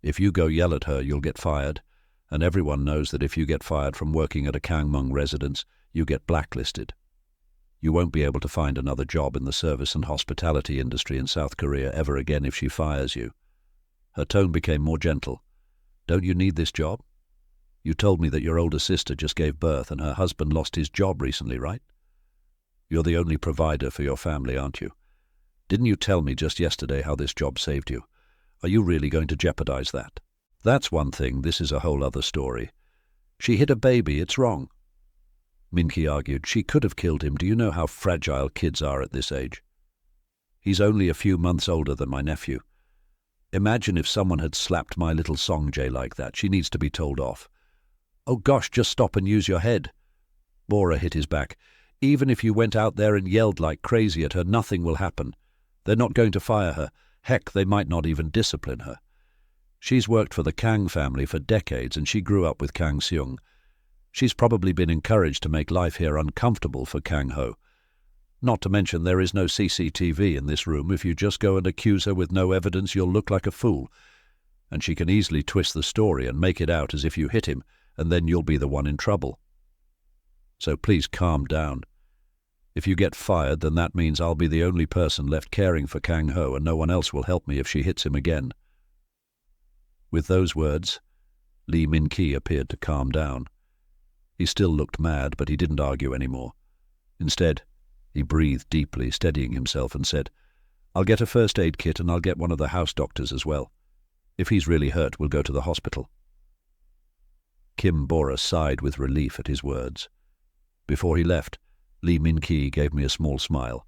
If you go yell at her, you'll get fired, and everyone knows that if you get fired from working at a Kangmung residence, you get blacklisted. You won't be able to find another job in the service and hospitality industry in South Korea ever again if she fires you." Her tone became more gentle. "Don't you need this job? You told me that your older sister just gave birth and her husband lost his job recently, right? You're the only provider for your family, aren't you? Didn't you tell me just yesterday how this job saved you? Are you really going to jeopardize that? That's one thing, this is a whole other story. She hit a baby, it's wrong. Min-ki argued. She could have killed him. Do you know how fragile kids are at this age? He's only a few months older than my nephew. Imagine if someone had slapped my little Song-jae like that. She needs to be told off. Oh gosh, just stop and use your head. Bora hit his back. Even if you went out there and yelled like crazy at her, nothing will happen. They're not going to fire her. Heck, they might not even discipline her. She's worked for the Kang family for decades and she grew up with Kang Seung. She's probably been encouraged to make life here uncomfortable for Kang Ho. Not to mention there is no CCTV in this room. If you just go and accuse her with no evidence, you'll look like a fool. And she can easily twist the story and make it out as if you hit him, and then you'll be the one in trouble. So please calm down. If you get fired, then that means I'll be the only person left caring for Kang Ho and no one else will help me if she hits him again. With those words, Lee Min-ki appeared to calm down. He still looked mad, but he didn't argue anymore. Instead, he breathed deeply, steadying himself, and said, I'll get a first aid kit and I'll get one of the house doctors as well. If he's really hurt, we'll go to the hospital. Kim Bora sighed with relief at his words. Before he left, Lee Min-ki gave me a small smile.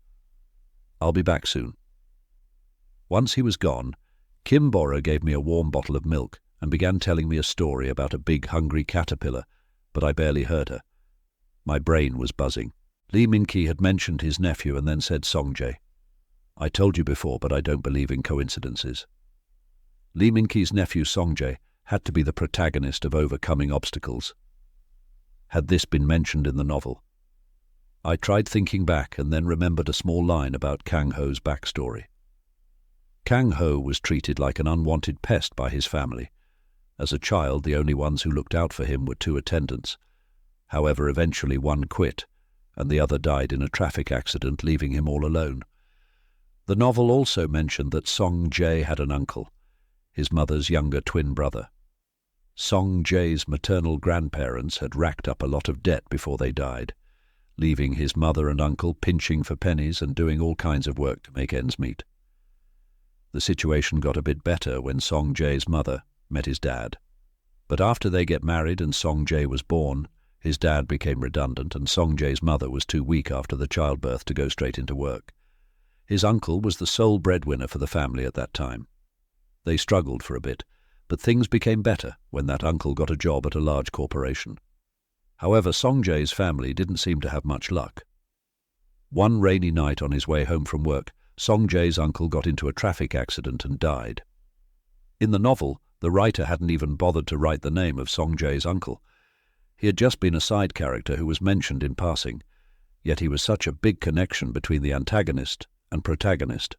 I'll be back soon. Once he was gone, Kim Bora gave me a warm bottle of milk and began telling me a story about a big hungry caterpillar, but I barely heard her. My brain was buzzing. Lee Min-ki had mentioned his nephew and then said Song-jae. I told you before, but I don't believe in coincidences. Lee Min-ki's nephew Song-jae had to be the protagonist of overcoming obstacles. Had this been mentioned in the novel? I tried thinking back and then remembered a small line about Kang Ho's backstory. Kang Ho was treated like an unwanted pest by his family. As a child, the only ones who looked out for him were 2 attendants. However, eventually one quit, and the other died in a traffic accident, leaving him all alone. The novel also mentioned that Song-jae had an uncle, his mother's younger twin brother. Song-jae's maternal grandparents had racked up a lot of debt before they died, leaving his mother and uncle pinching for pennies and doing all kinds of work to make ends meet. The situation got a bit better when Song-jae's mother met his dad. But after they get married and Song-jae was born, his dad became redundant and Song-jae's mother was too weak after the childbirth to go straight into work. His uncle was the sole breadwinner for the family at that time. They struggled for a bit, but things became better when that uncle got a job at a large corporation. However, Song-jae's family didn't seem to have much luck. One rainy night on his way home from work, Song-jae's uncle got into a traffic accident and died. In the novel, the writer hadn't even bothered to write the name of Song-jae's uncle. He had just been a side character who was mentioned in passing, yet he was such a big connection between the antagonist and protagonist.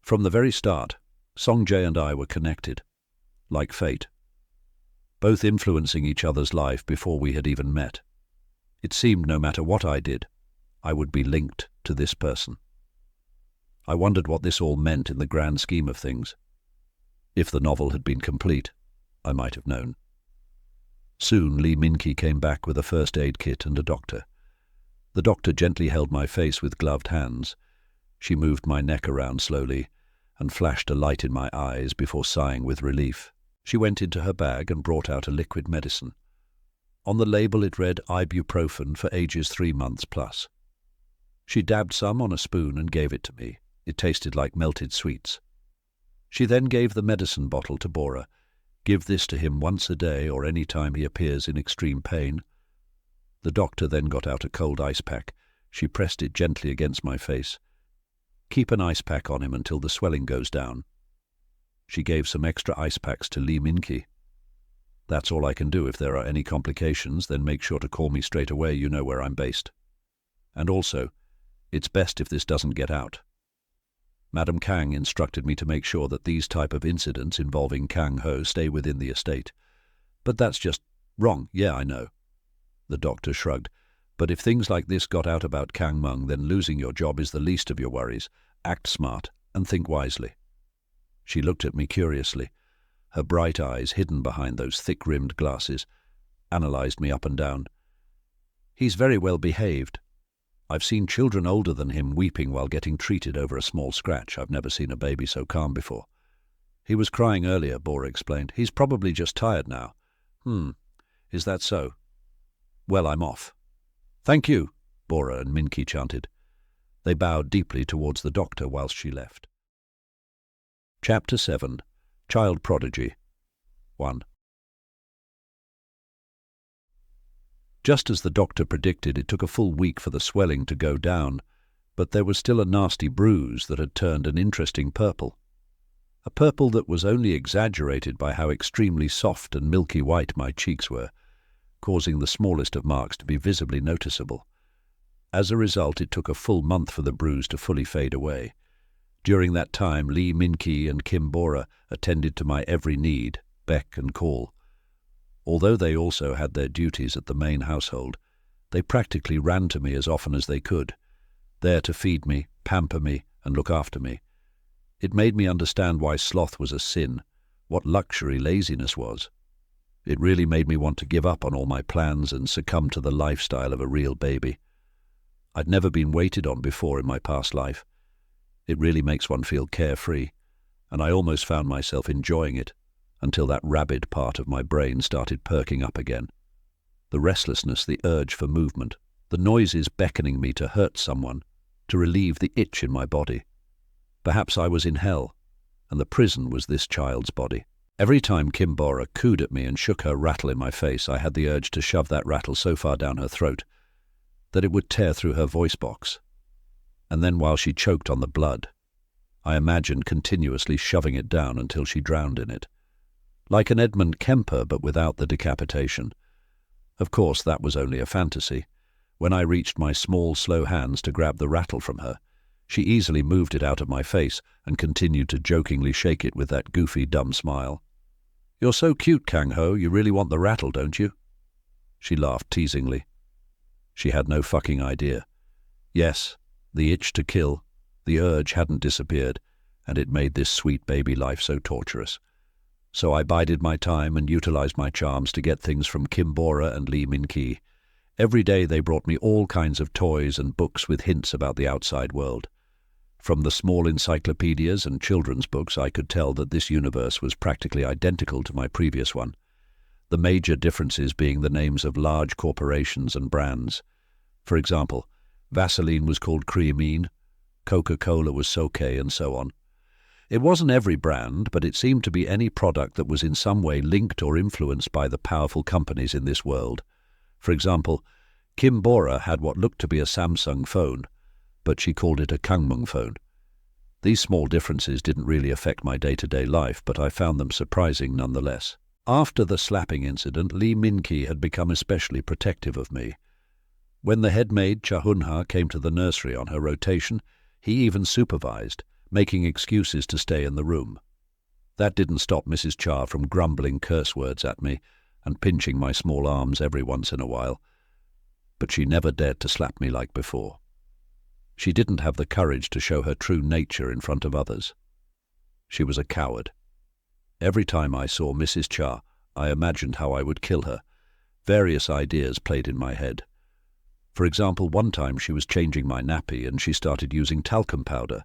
From the very start, Song-jae and I were connected, like fate, both influencing each other's life before we had even met. It seemed no matter what I did, I would be linked to this person. I wondered what this all meant in the grand scheme of things. If the novel had been complete, I might have known. Soon Lee Min-ki came back with a first aid kit and a doctor. The doctor gently held my face with gloved hands. She moved my neck around slowly and flashed a light in my eyes before sighing with relief. She went into her bag and brought out a liquid medicine. On the label it read ibuprofen for ages 3 months plus. She dabbed some on a spoon and gave it to me. It tasted like melted sweets. She then gave the medicine bottle to Bora. Give this to him once a day or any time he appears in extreme pain. The doctor then got out a cold ice pack. She pressed it gently against my face. Keep an ice pack on him until the swelling goes down. She gave some extra ice packs to Lee Min-ki. That's all I can do. If there are any complications, then make sure to call me straight away. You know where I'm based. And also, it's best if this doesn't get out. Madam Kang instructed me to make sure that these type of incidents involving Kang Ho stay within the estate. But that's just wrong. Yeah, I know. The doctor shrugged. But if things like this got out about Kang Mung, then losing your job is the least of your worries. Act smart and think wisely. She looked at me curiously. Her bright eyes, hidden behind those thick-rimmed glasses, analyzed me up and down. He's very well behaved. I've seen children older than him weeping while getting treated over a small scratch. I've never seen a baby so calm before. He was crying earlier, Bora explained. He's probably just tired now. Is that so? Well, I'm off. Thank you, Bora and Minky chanted. They bowed deeply towards the doctor whilst she left. Chapter 7. Child Prodigy 1. Just as the doctor predicted, it took a full week for the swelling to go down, but there was still a nasty bruise that had turned an interesting purple. A purple that was only exaggerated by how extremely soft and milky white my cheeks were, causing the smallest of marks to be visibly noticeable. As a result, it took a full month for the bruise to fully fade away. During that time, Lee Minky and Kim Bora attended to my every need, beck and call. Although they also had their duties at the main household, they practically ran to me as often as they could, there to feed me, pamper me, and look after me. It made me understand why sloth was a sin, what luxury laziness was. It really made me want to give up on all my plans and succumb to the lifestyle of a real baby. I'd never been waited on before in my past life. It really makes one feel carefree, and I almost found myself enjoying it, until that rabid part of my brain started perking up again. The restlessness, the urge for movement, the noises beckoning me to hurt someone, to relieve the itch in my body. Perhaps I was in hell, and the prison was this child's body. Every time Kim Bora cooed at me and shook her rattle in my face, I had the urge to shove that rattle so far down her throat that it would tear through her voice box. And then while she choked on the blood, I imagined continuously shoving it down until she drowned in it. Like an Edmund Kemper, but without the decapitation. Of course, that was only a fantasy. When I reached my small, slow hands to grab the rattle from her, she easily moved it out of my face and continued to jokingly shake it with that goofy, dumb smile. "You're so cute, Kang-ho, you really want the rattle, don't you?" She laughed teasingly. She had no fucking idea. Yes, the itch to kill, the urge hadn't disappeared, and it made this sweet baby life so torturous. So I bided my time and utilized my charms to get things from Kim Bora and Lee Min-ki. Every day they brought me all kinds of toys and books with hints about the outside world. From the small encyclopedias and children's books, I could tell that this universe was practically identical to my previous one, the major differences being the names of large corporations and brands. For example, Vaseline was called Creamine, Coca-Cola was Soke, and so on. It wasn't every brand, but it seemed to be any product that was in some way linked or influenced by the powerful companies in this world. For example, Kim Bora had what looked to be a Samsung phone, but she called it a Kangmung phone. These small differences didn't really affect my day-to-day life, but I found them surprising nonetheless. After the slapping incident, Lee Min-ki had become especially protective of me. When the head maid, Cha Hun-ha, came to the nursery on her rotation, he even supervised, making excuses to stay in the room. That didn't stop Mrs. Cha from grumbling curse words at me and pinching my small arms every once in a while, but she never dared to slap me like before. She didn't have the courage to show her true nature in front of others. She was a coward. Every time I saw Mrs. Cha, I imagined how I would kill her. Various ideas played in my head. For example, one time she was changing my nappy and she started using talcum powder,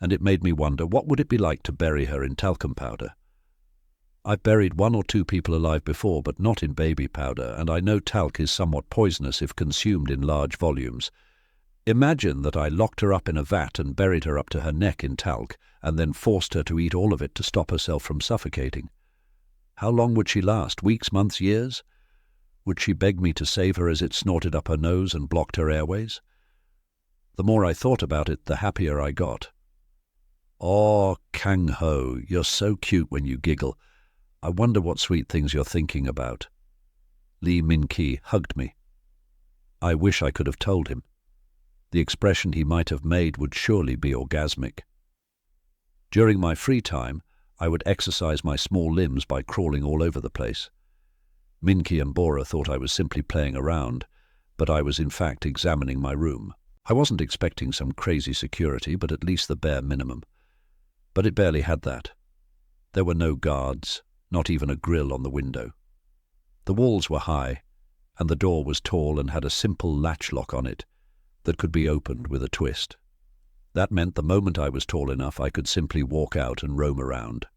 and it made me wonder what would it be like to bury her in talcum powder. I've buried 1 or 2 people alive before, but not in baby powder, and I know talc is somewhat poisonous if consumed in large volumes. Imagine that I locked her up in a vat and buried her up to her neck in talc, and then forced her to eat all of it to stop herself from suffocating. How long would she last? Weeks, months, years? Would she beg me to save her as it snorted up her nose and blocked her airways? The more I thought about it, the happier I got. "Oh, Kang-ho, you're so cute when you giggle. I wonder what sweet things you're thinking about." Lee Min-ki hugged me. I wish I could have told him. The expression he might have made would surely be orgasmic. During my free time, I would exercise my small limbs by crawling all over the place. Min-ki and Bora thought I was simply playing around, but I was in fact examining my room. I wasn't expecting some crazy security, but at least the bare minimum. But it barely had that. There were no guards, not even a grill on the window. The walls were high, and the door was tall and had a simple latch lock on it, that could be opened with a twist. That meant the moment I was tall enough, I could simply walk out and roam around.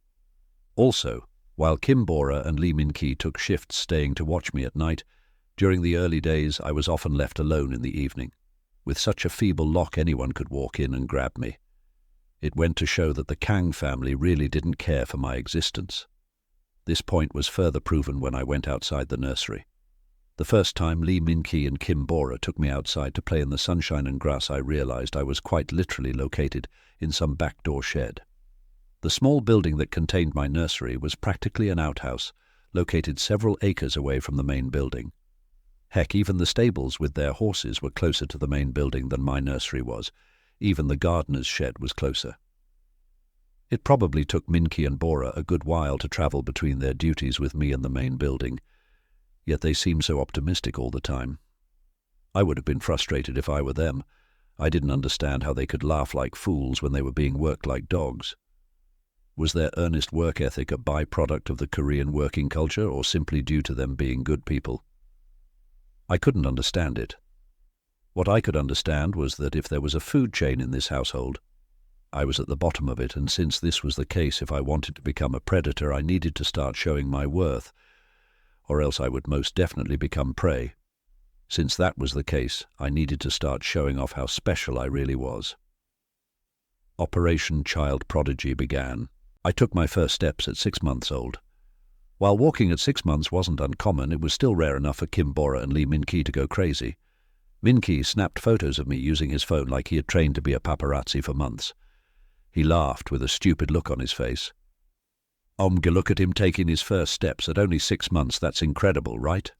Also, while Kim Bora and Lee Min-ki took shifts staying to watch me at night, during the early days I was often left alone in the evening. With such a feeble lock, anyone could walk in and grab me. It went to show that the Kang family really didn't care for my existence. This point was further proven when I went outside the nursery. The first time Lee Min-ki and Kim Bora took me outside to play in the sunshine and grass, I realized I was quite literally located in some backdoor shed. The small building that contained my nursery was practically an outhouse, located several acres away from the main building. Heck, even the stables with their horses were closer to the main building than my nursery was. Even the gardener's shed was closer. It probably took Min-ki and Bora a good while to travel between their duties with me and the main building, yet they seemed so optimistic all the time. I would have been frustrated if I were them. I didn't understand how they could laugh like fools when they were being worked like dogs. Was their earnest work ethic a byproduct of the Korean working culture, or simply due to them being good people? I couldn't understand it. What I could understand was that if there was a food chain in this household, I was at the bottom of it, and since this was the case, if I wanted to become a predator, I needed to start showing my worth, or else I would most definitely become prey. Since that was the case, I needed to start showing off how special I really was. Operation Child Prodigy began. I took my first steps at 6 months old. While walking at 6 months wasn't uncommon, it was still rare enough for Kim Bora and Lee Min-ki to go crazy. Min-ki snapped photos of me using his phone like he had trained to be a paparazzi for months. He laughed with a stupid look on his face. Look at him taking his first steps at only 6 months, that's incredible, right?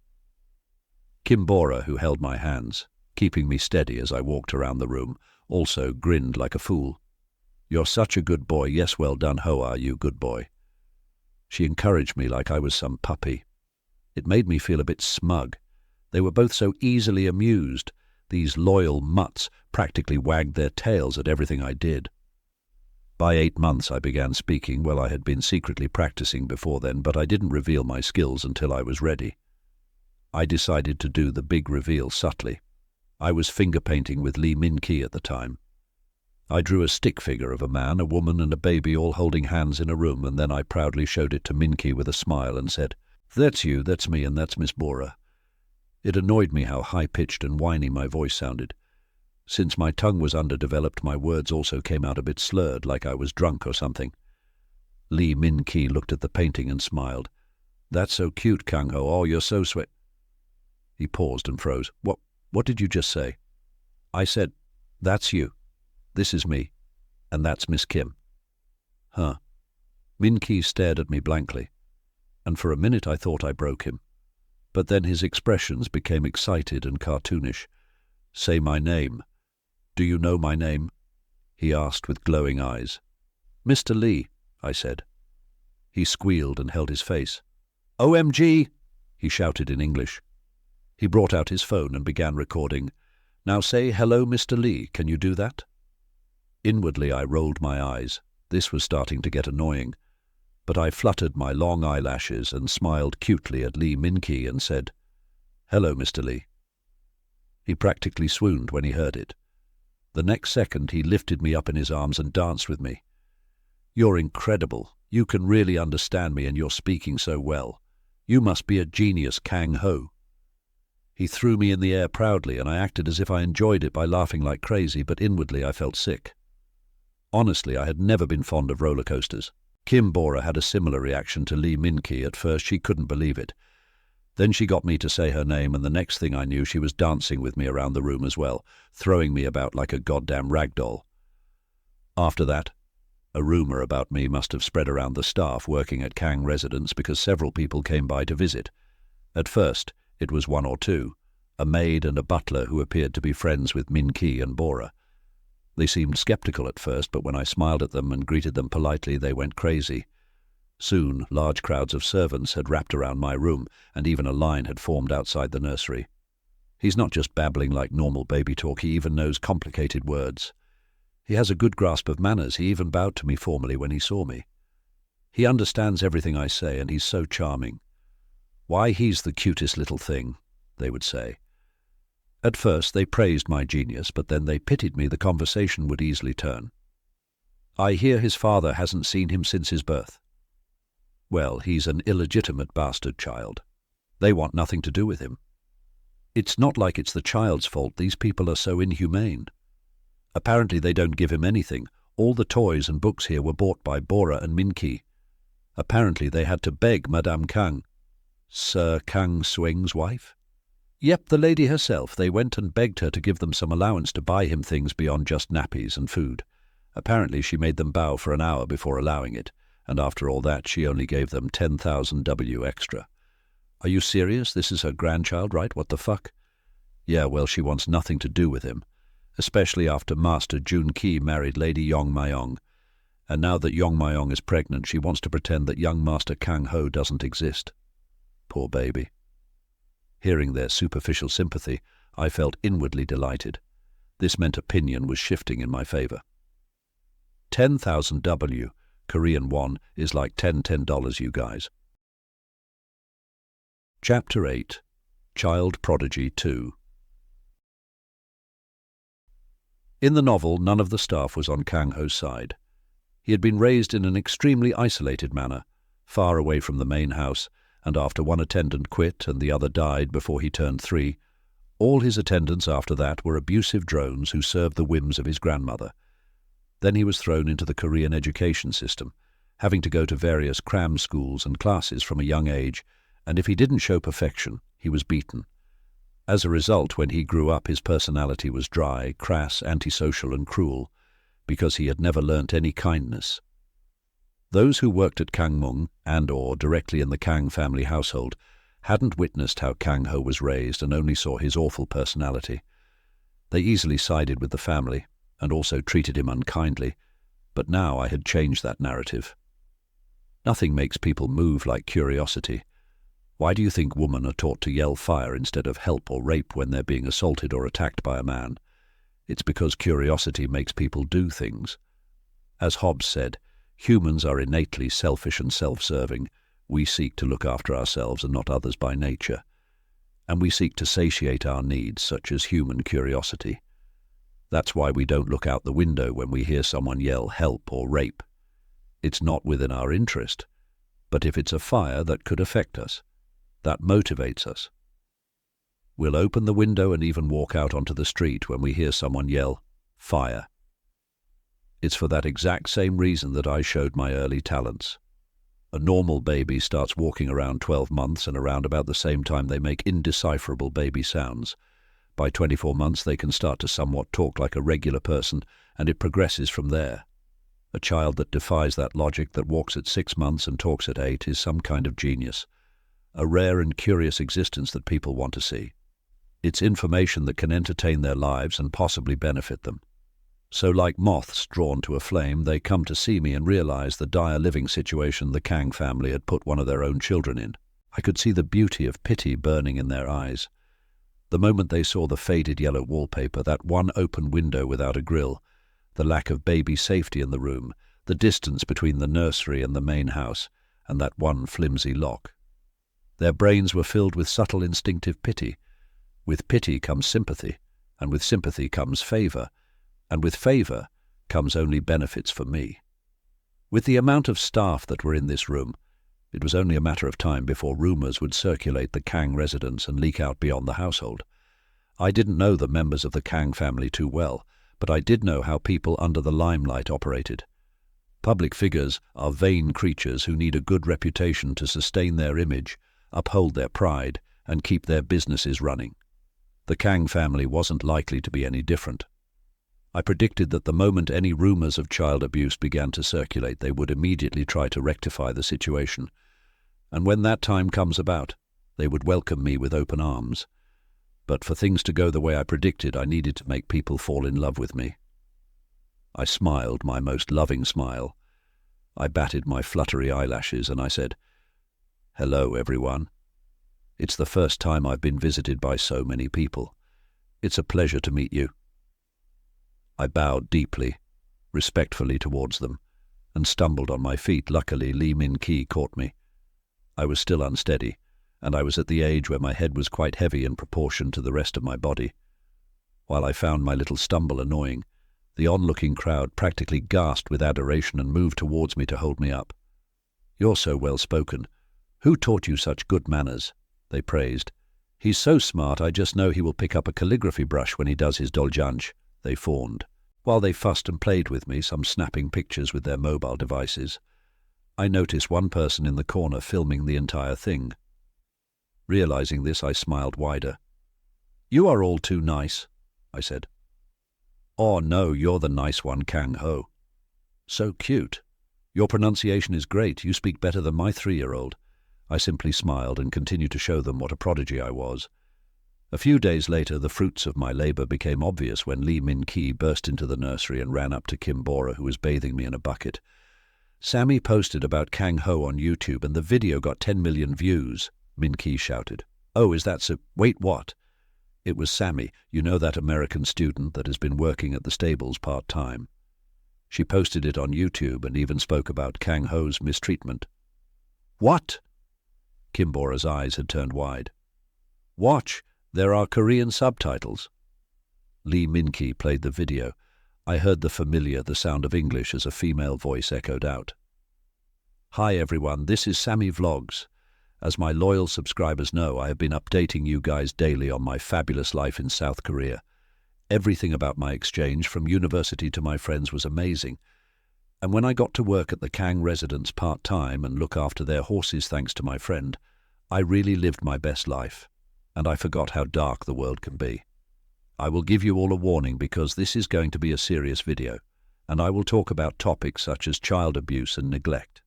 Kim Bora, who held my hands, keeping me steady as I walked around the room, also grinned like a fool. You're such a good boy, yes, well done, ho are you, good boy. She encouraged me like I was some puppy. It made me feel a bit smug. They were both so easily amused. These loyal mutts practically wagged their tails at everything I did. By 8 months I began speaking. Well, I had been secretly practicing before then, but I didn't reveal my skills until I was ready. I decided to do the big reveal subtly. I was finger painting with Lee Min-ki at the time. I drew a stick figure of a man, a woman and a baby all holding hands in a room, and then I proudly showed it to Min-ki with a smile and said, "That's you, that's me, and that's Miss Bora." It annoyed me how high-pitched and whiny my voice sounded. Since my tongue was underdeveloped, my words also came out a bit slurred, like I was drunk or something. Lee Min-ki looked at the painting and smiled. "That's so cute, Kang-ho. Oh, you're so sweet." He paused and froze. What did you just say?" I said, "That's you. This is me. And that's Miss Kim." "Huh." Min-ki stared at me blankly, and for a minute I thought I broke him. But then his expressions became excited and cartoonish. "Say my name. Do you know my name?" he asked with glowing eyes. "Mr. Lee," I said. He squealed and held his face. "OMG!" he shouted in English. He brought out his phone and began recording. "Now say, 'Hello, Mr. Lee,' can you do that?" Inwardly I rolled my eyes. This was starting to get annoying. But I fluttered my long eyelashes and smiled cutely at Lee Min-ki and said, "Hello, Mr. Lee." He practically swooned when he heard it. The next second he lifted me up in his arms and danced with me. "You're incredible. You can really understand me and you're speaking so well. You must be a genius, Kang-ho." He threw me in the air proudly, and I acted as if I enjoyed it by laughing like crazy, but inwardly I felt sick. Honestly, I had never been fond of roller coasters. Kim Bora had a similar reaction to Lee Min-ki. At first she couldn't believe it. Then she got me to say her name, and the next thing I knew she was dancing with me around the room as well, throwing me about like a goddamn rag doll. After that, a rumor about me must have spread around the staff working at Kang residence because several people came by to visit. At first, it was 1 or 2, a maid and a butler who appeared to be friends with Min-ki and Bora. They seemed skeptical at first, but when I smiled at them and greeted them politely, they went crazy. Soon, large crowds of servants had wrapped around my room, and even a line had formed outside the nursery. He's not just babbling like normal baby talk, he even knows complicated words. He has a good grasp of manners. He even bowed to me formally when he saw me. He understands everything I say, and he's so charming. "Why, he's the cutest little thing," they would say. At first they praised my genius, but then they pitied me the conversation would easily turn. I hear his father hasn't seen him since his birth. Well, he's an illegitimate bastard child. They want nothing to do with him. It's not like it's the child's fault. These people are so inhumane. Apparently they don't give him anything. All the toys and books here were bought by Bora and Minki. Apparently they had to beg Madame Kang, Sir Kang Swing's wife. Yep, the lady herself. They went and begged her to give them some allowance to buy him things beyond just nappies and food. Apparently she made them bow for an hour before allowing it, and after all that she only gave them 10,000 W extra. Are you serious? This is her grandchild, right? What the fuck? Yeah, well, she wants nothing to do with him, especially after Master Jun Ki married Lady Yong Mayong. And now that Yong Mayong is pregnant, she wants to pretend that young Master Kang Ho doesn't exist. Poor baby. Hearing their superficial sympathy, I felt inwardly delighted. This meant opinion was shifting in my favor. 10,000 W, Korean won, is like $10, you guys. Chapter 8. Child Prodigy 2. In the novel, none of the staff was on Kang Ho's side. He had been raised in an extremely isolated manner, far away from the main house, and after one attendant quit and the other died before he turned 3, all his attendants after that were abusive drones who served the whims of his grandmother. Then he was thrown into the Korean education system, having to go to various cram schools and classes from a young age, and if he didn't show perfection, he was beaten. As a result, when he grew up, his personality was dry, crass, antisocial and cruel, because he had never learnt any kindness. Those who worked at Kangmung and/or directly in the Kang family household hadn't witnessed how Kang Ho was raised and only saw his awful personality. They easily sided with the family and also treated him unkindly, but now I had changed that narrative. Nothing makes people move like curiosity. Why do you think women are taught to yell fire instead of help or rape when they're being assaulted or attacked by a man? It's because curiosity makes people do things. As Hobbes said, humans are innately selfish and self-serving. We seek to look after ourselves and not others by nature. And we seek to satiate our needs, such as human curiosity. That's why we don't look out the window when we hear someone yell help or rape. It's not within our interest. But if it's a fire that could affect us, that motivates us. We'll open the window and even walk out onto the street when we hear someone yell, fire. It's for that exact same reason that I showed my early talents. A normal baby starts walking around 12 months, and around about the same time they make indecipherable baby sounds. By 24 months they can start to somewhat talk like a regular person, and it progresses from there. A child that defies that logic, that walks at 6 months and talks at 8, is some kind of genius. A rare and curious existence that people want to see. It's information that can entertain their lives and possibly benefit them. So like moths drawn to a flame, they come to see me and realize the dire living situation the Kang family had put one of their own children in. I could see the beauty of pity burning in their eyes. The moment they saw the faded yellow wallpaper, that one open window without a grill, the lack of baby safety in the room, the distance between the nursery and the main house, and that one flimsy lock. Their brains were filled with subtle instinctive pity. With pity comes sympathy, and with sympathy comes favor, and with favor comes only benefits for me. With the amount of staff that were in this room, it was only a matter of time before rumors would circulate the Kang residence and leak out beyond the household. I didn't know the members of the Kang family too well, but I did know how people under the limelight operated. Public figures are vain creatures who need a good reputation to sustain their image, uphold their pride, and keep their businesses running. The Kang family wasn't likely to be any different. I predicted that the moment any rumors of child abuse began to circulate, they would immediately try to rectify the situation. And when that time comes about, they would welcome me with open arms. But for things to go the way I predicted, I needed to make people fall in love with me. I smiled my most loving smile. I batted my fluttery eyelashes and I said, "Hello, everyone. It's the first time I've been visited by so many people. It's a pleasure to meet you." I bowed deeply, respectfully towards them, and stumbled on my feet. Luckily, Lee Min-ki caught me. I was still unsteady, and I was at the age where my head was quite heavy in proportion to the rest of my body. While I found my little stumble annoying, the onlooking crowd practically gasped with adoration and moved towards me to hold me up. "You're so well-spoken. Who taught you such good manners?" they praised. "He's so smart, I just know he will pick up a calligraphy brush when he does his doljanch," they fawned, while they fussed and played with me, some snapping pictures with their mobile devices. I noticed one person in the corner filming the entire thing. Realizing this, I smiled wider. "You are all too nice," I said. "Oh no, you're the nice one, Kang Ho." "So cute. Your pronunciation is great. You speak better than my 3-year-old. I simply smiled and continued to show them what a prodigy I was. A few days later, the fruits of my labor became obvious when Lee Min-ki burst into the nursery and ran up to Kim Bora, who was bathing me in a bucket. "Sammy posted about Kang Ho on YouTube and the video got 10 million views," Min-ki shouted. "Oh, is that so? Wait, what?" It was Sammy, you know, that American student that has been working at the stables part-time. She posted it on YouTube and even spoke about Kang Ho's mistreatment. "What?" Kim Bora's eyes had turned wide. "Watch, there are Korean subtitles." Lee Min-ki played the video. I heard the sound of English as a female voice echoed out. "Hi everyone, this is Sammy Vlogs. As my loyal subscribers know, I have been updating you guys daily on my fabulous life in South Korea. Everything about my exchange, from university to my friends, was amazing. And when I got to work at the Kang residence part-time and look after their horses thanks to my friend, I really lived my best life, and I forgot how dark the world can be. I will give you all a warning because this is going to be a serious video, and I will talk about topics such as child abuse and neglect.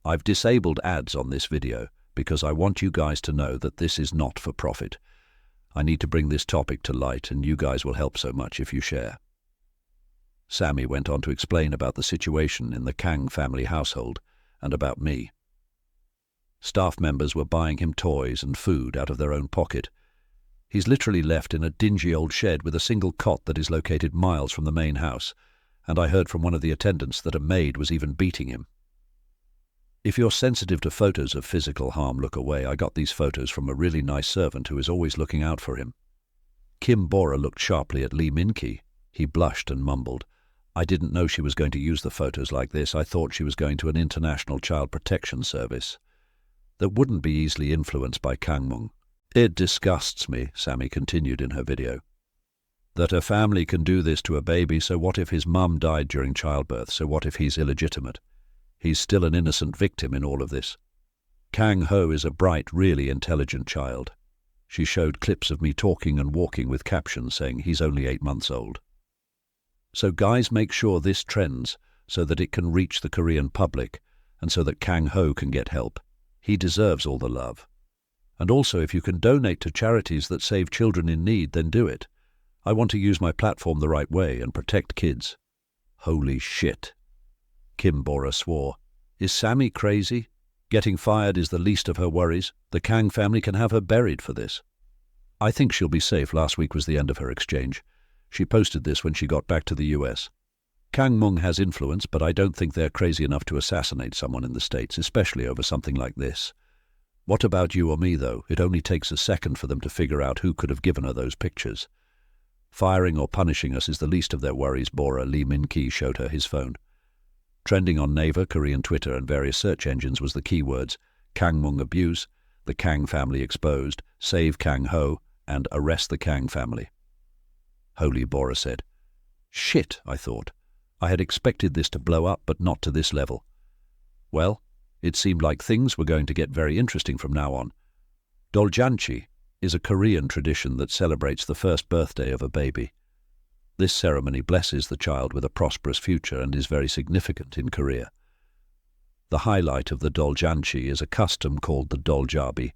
I've disabled ads on this video because I want you guys to know that this is not for profit. I need to bring this topic to light, and you guys will help so much if you share." Sammy went on to explain about the situation in the Kang family household and about me. Staff members were buying him toys and food out of their own pocket. He's literally left in a dingy old shed with a single cot that is located miles from the main house, and I heard from one of the attendants that a maid was even beating him. If you're sensitive to photos of physical harm, look away. I got these photos from a really nice servant who is always looking out for him. Kim Bora looked sharply at Lee Min-ki. He blushed and mumbled, "I didn't know she was going to use the photos like this. I thought she was going to an international child protection service that wouldn't be easily influenced by Kangmung. It disgusts me," Sammy continued in her video, "that a family can do this to a baby. So what if his mum died during childbirth? So what if he's illegitimate? He's still an innocent victim in all of this. Kang Ho is a bright, really intelligent child." She showed clips of me talking and walking with captions saying he's only 8 months old. So guys, make sure this trends so that it can reach the Korean public and so that Kang Ho can get help. He deserves all the love. And also, if you can donate to charities that save children in need, then do it. I want to use my platform the right way and protect kids. Holy shit. Kim Bora swore. Is Sammy crazy? Getting fired is the least of her worries. The Kang family can have her buried for this. I think she'll be safe. Last week was the end of her exchange. She posted this when she got back to the US. Kangmung has influence, but I don't think they're crazy enough to assassinate someone in the States, especially over something like this. What about you or me, though? It only takes a second for them to figure out who could have given her those pictures. Firing or punishing us is the least of their worries. Bora. Lee Min-ki showed her his phone. Trending on Naver, Korean Twitter, and various search engines was the keywords Kangmung abuse, the Kang family exposed, save Kang Ho, and arrest the Kang family. Holy, Bora said. Shit, I thought. I had expected this to blow up, but not to this level. Well, it seemed like things were going to get very interesting from now on. Doljanchi is a Korean tradition that celebrates the first birthday of a baby. This ceremony blesses the child with a prosperous future and is very significant in Korea. The highlight of the Doljanchi is a custom called the Doljabi,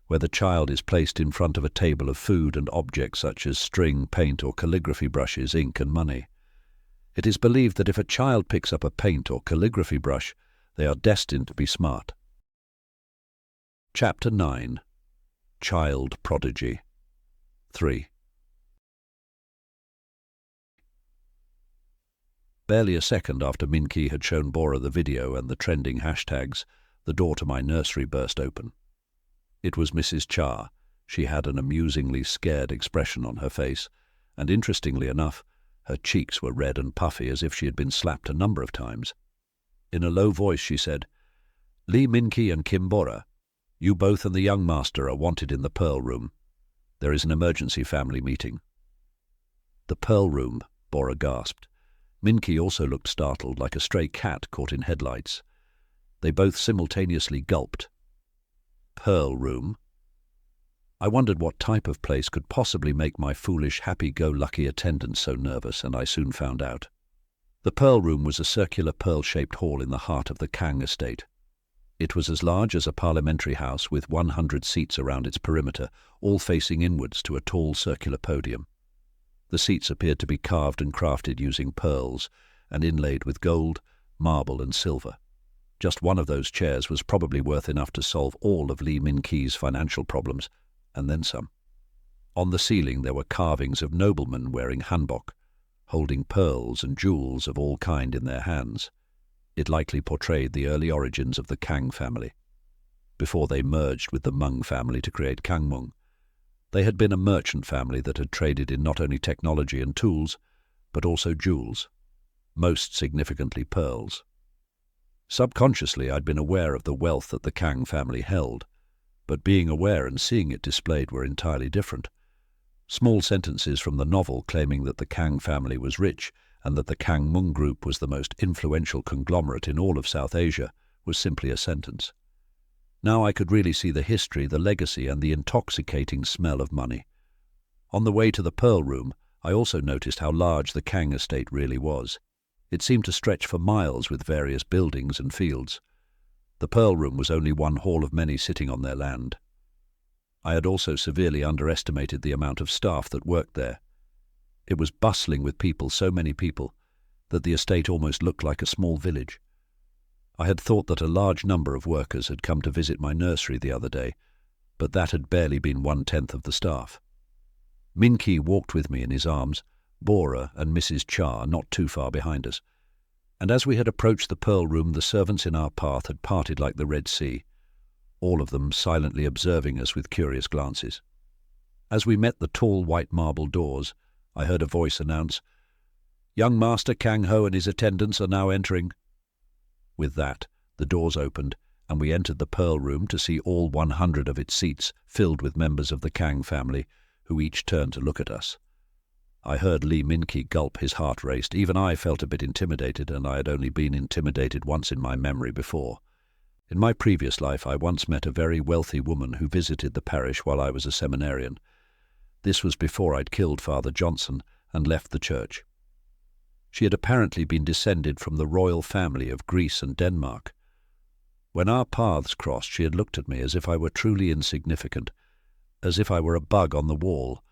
where the child is placed in front of a table of food and objects such as string, paint or calligraphy brushes, ink and money. It is believed that if a child picks up a paint or calligraphy brush, they are destined to be smart. Chapter 9. Child Prodigy 3. Barely a second after Min-ki had shown Bora the video and the trending hashtags, the door to my nursery burst open. It was Mrs. Cha. She had an amusingly scared expression on her face, and interestingly enough, her cheeks were red and puffy as if she had been slapped a number of times. In a low voice she said, "Lee Min-ki and Kim Bora, you both and the young master are wanted in the Pearl Room. There is an emergency family meeting." "The Pearl Room," Bora gasped. Min-ki also looked startled, like a stray cat caught in headlights. They both simultaneously gulped. Pearl Room? I wondered what type of place could possibly make my foolish, happy-go-lucky attendant so nervous, and I soon found out. The Pearl Room was a circular pearl-shaped hall in the heart of the Kang estate. It was as large as a parliamentary house with 100 seats around its perimeter, all facing inwards to a tall circular podium. The seats appeared to be carved and crafted using pearls and inlaid with gold, marble and silver. Just one of those chairs was probably worth enough to solve all of Lee Min-ki's financial problems, and then some. On the ceiling there were carvings of noblemen wearing hanbok, holding pearls and jewels of all kind in their hands. It likely portrayed the early origins of the Kang family. Before they merged with the Meng family to create Kangmung, they had been a merchant family that had traded in not only technology and tools, but also jewels, most significantly pearls. Subconsciously, I'd been aware of the wealth that the Kang family held, but being aware and seeing it displayed were entirely different. Small sentences from the novel claiming that the Kang family was rich and that the Kangmung group was the most influential conglomerate in all of South Asia was simply a sentence. Now I could really see the history, the legacy, and the intoxicating smell of money. On the way to the Pearl Room, I also noticed how large the Kang estate really was. It seemed to stretch for miles with various buildings and fields. The Pearl Room was only one hall of many sitting on their land. I had also severely underestimated the amount of staff that worked there. It was bustling with people, so many people, that the estate almost looked like a small village. I had thought that a large number of workers had come to visit my nursery the other day, but that had barely been 1/10 of the staff. Min-ki walked with me in his arms, Bora and Mrs. Cha not too far behind us, and as we had approached the Pearl Room, the servants in our path had parted like the Red Sea, all of them silently observing us with curious glances. As we met the tall white marble doors, I heard a voice announce, "Young Master Kang Ho and his attendants are now entering." With that, the doors opened, and we entered the Pearl Room to see all 100 of its seats filled with members of the Kang family, who each turned to look at us. I heard Lee Min-ki gulp, his heart raced. Even I felt a bit intimidated, and I had only been intimidated once in my memory before. In my previous life, I once met a very wealthy woman who visited the parish while I was a seminarian. This was before I'd killed Father Johnson and left the church. She had apparently been descended from the royal family of Greece and Denmark. When our paths crossed, she had looked at me as if I were truly insignificant, as if I were a bug on the wall,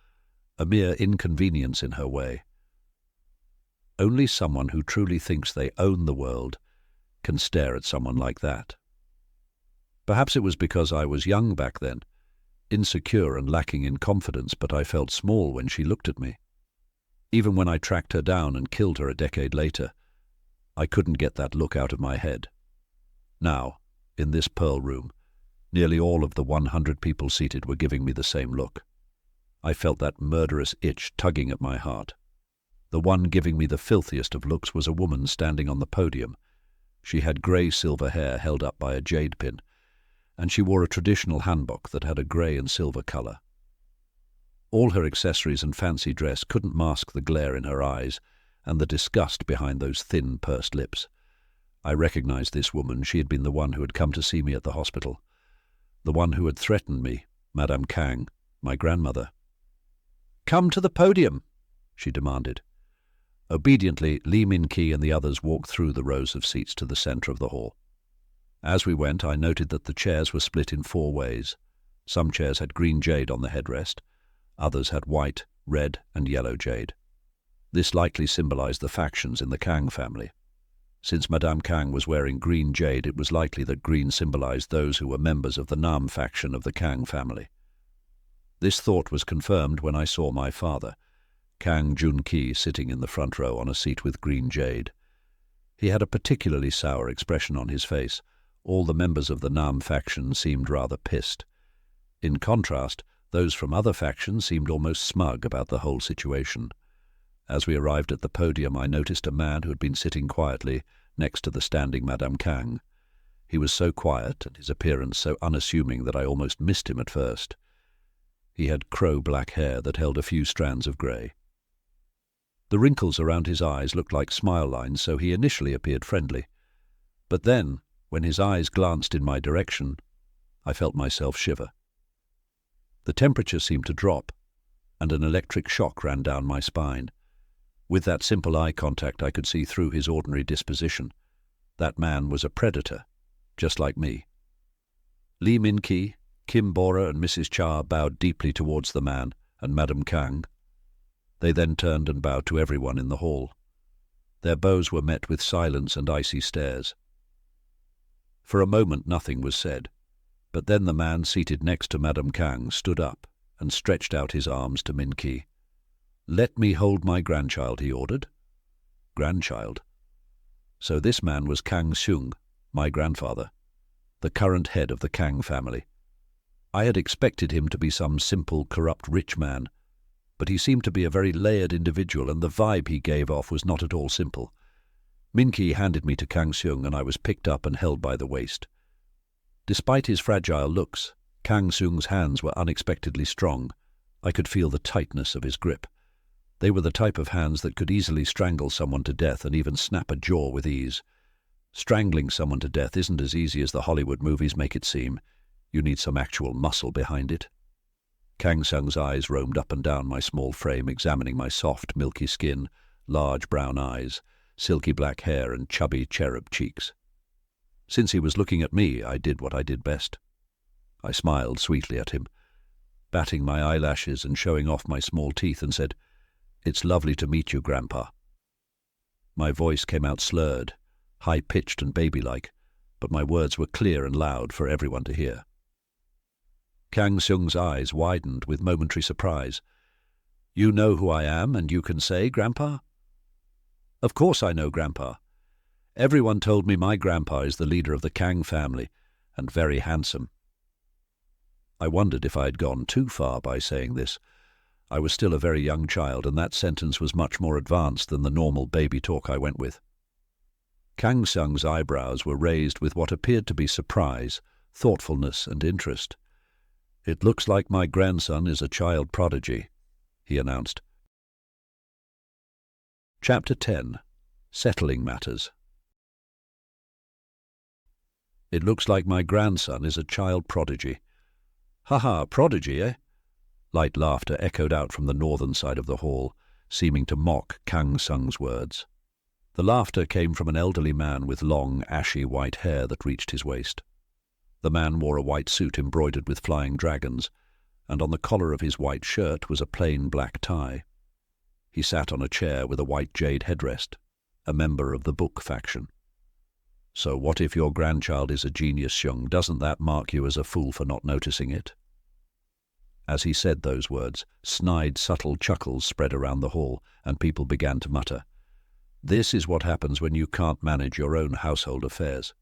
a mere inconvenience in her way. Only someone who truly thinks they own the world can stare at someone like that. Perhaps it was because I was young back then, insecure and lacking in confidence, but I felt small when she looked at me. Even when I tracked her down and killed her a decade later, I couldn't get that look out of my head. Now, in this Pearl Room, nearly all of the 100 people seated were giving me the same look. I felt that murderous itch tugging at my heart. The one giving me the filthiest of looks was a woman standing on the podium. She had grey silver hair held up by a jade pin, and she wore a traditional hanbok that had a grey and silver colour. All her accessories and fancy dress couldn't mask the glare in her eyes and the disgust behind those thin, pursed lips. I recognized this woman. She had been the one who had come to see me at the hospital, the one who had threatened me, Madame Kang, my grandmother. "Come to the podium," she demanded. Obediently, Lee Min-ki and the others walked through the rows of seats to the center of the hall. As we went, I noted that the chairs were split in 4 ways. Some chairs had green jade on the headrest, others had white, red, and yellow jade. This likely symbolized the factions in the Kang family. Since Madame Kang was wearing green jade, it was likely that green symbolized those who were members of the Nam faction of the Kang family. This thought was confirmed when I saw my father, Kang Jun-ki, sitting in the front row on a seat with green jade. He had a particularly sour expression on his face. All the members of the Nam faction seemed rather pissed. In contrast, Those from other factions seemed almost smug about the whole situation. As we arrived at the podium, I noticed a man who had been sitting quietly next to the standing Madame Kang. He was so quiet and his appearance so unassuming that I almost missed him at first. He had crow-black hair that held a few strands of grey. The wrinkles around his eyes looked like smile lines, so he initially appeared friendly. But then, when his eyes glanced in my direction, I felt myself shiver. The temperature seemed to drop, and an electric shock ran down my spine. With that simple eye contact, I could see through his ordinary disposition. That man was a predator, just like me. Lee Min-ki, Kim Bora and Mrs. Cha bowed deeply towards the man and Madame Kang. They then turned and bowed to everyone in the hall. Their bows were met with silence and icy stares. For a moment nothing was said, but then the man seated next to Madame Kang stood up and stretched out his arms to Min-ki. "Let me hold my grandchild," he ordered. Grandchild? So this man was Kang Seung, my grandfather, the current head of the Kang family. I had expected him to be some simple, corrupt rich man, but he seemed to be a very layered individual, and the vibe he gave off was not at all simple. Min-ki handed me to Kang Seung, and I was picked up and held by the waist. Despite his fragile looks, Kang Seung's hands were unexpectedly strong. I could feel the tightness of his grip. They were the type of hands that could easily strangle someone to death and even snap a jaw with ease. Strangling someone to death isn't as easy as the Hollywood movies make it seem. You need some actual muscle behind it. Kang Seung's eyes roamed up and down my small frame, examining my soft, milky skin, large brown eyes, silky black hair, and chubby cherub cheeks. Since he was looking at me, I did what I did best. I smiled sweetly at him, batting my eyelashes and showing off my small teeth, and said, "It's lovely to meet you, Grandpa." My voice came out slurred, high-pitched and baby-like, but my words were clear and loud for everyone to hear. Kang Seung's eyes widened with momentary surprise. "You know who I am, and you can say, Grandpa?" "Of course I know, Grandpa. Everyone told me my grandpa is the leader of the Kang family, and very handsome." I wondered if I had gone too far by saying this. I was still a very young child, and that sentence was much more advanced than the normal baby talk I went with. Kang Seung's eyebrows were raised with what appeared to be surprise, thoughtfulness, and interest. "It looks like my grandson is a child prodigy," he announced. Chapter 10. Settling Matters. "It looks like my grandson is a child prodigy." "Ha-ha, prodigy, eh?" Light laughter echoed out from the northern side of the hall, seeming to mock Kang Seung's words. The laughter came from an elderly man with long, ashy white hair that reached his waist. The man wore a white suit embroidered with flying dragons, and on the collar of his white shirt was a plain black tie. He sat on a chair with a white jade headrest, a member of the book faction. "So what if your grandchild is a genius, Seung? Doesn't that mark you as a fool for not noticing it?" As he said those words, snide, subtle chuckles spread around the hall, and people began to mutter, "This is what happens when you can't manage your own household affairs."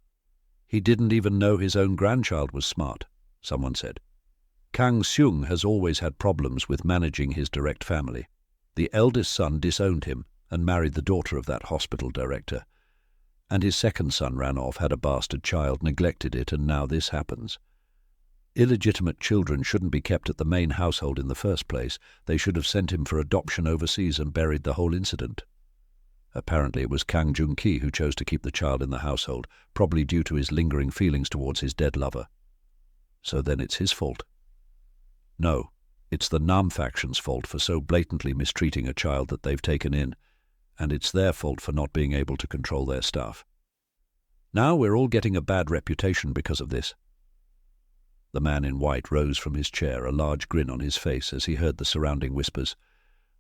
"He didn't even know his own grandchild was smart," someone said. "Kang Seung has always had problems with managing his direct family. The eldest son disowned him and married the daughter of that hospital director. And his second son ran off, had a bastard child, neglected it, and now this happens. Illegitimate children shouldn't be kept at the main household in the first place. They should have sent him for adoption overseas and buried the whole incident." Apparently it was Kang Jung-ki who chose to keep the child in the household, probably due to his lingering feelings towards his dead lover. So then it's his fault? No, it's the Nam faction's fault for so blatantly mistreating a child that they've taken in, and it's their fault for not being able to control their staff. Now we're all getting a bad reputation because of this. The man in white rose from his chair, a large grin on his face as he heard the surrounding whispers.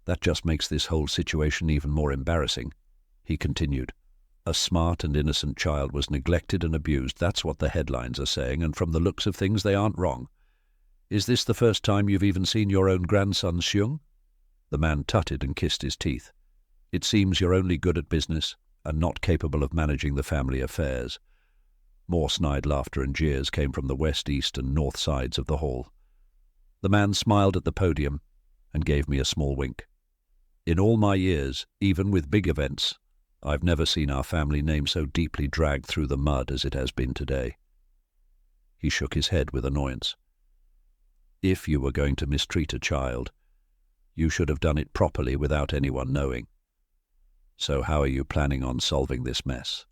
"That just makes this whole situation even more embarrassing," he continued. "A smart and innocent child was neglected and abused. That's what the headlines are saying, and from the looks of things they aren't wrong. Is this the first time you've even seen your own grandson, Seung?" The man tutted and kissed his teeth. "It seems you're only good at business and not capable of managing the family affairs." More snide laughter and jeers came from the west, east, and north sides of the hall. The man smiled at the podium and gave me a small wink. In all my years, even with big events, I've never seen our family name so deeply dragged through the mud as it has been today. He shook his head with annoyance. If you were going to mistreat a child, you should have done it properly without anyone knowing. So how are you planning on solving this mess?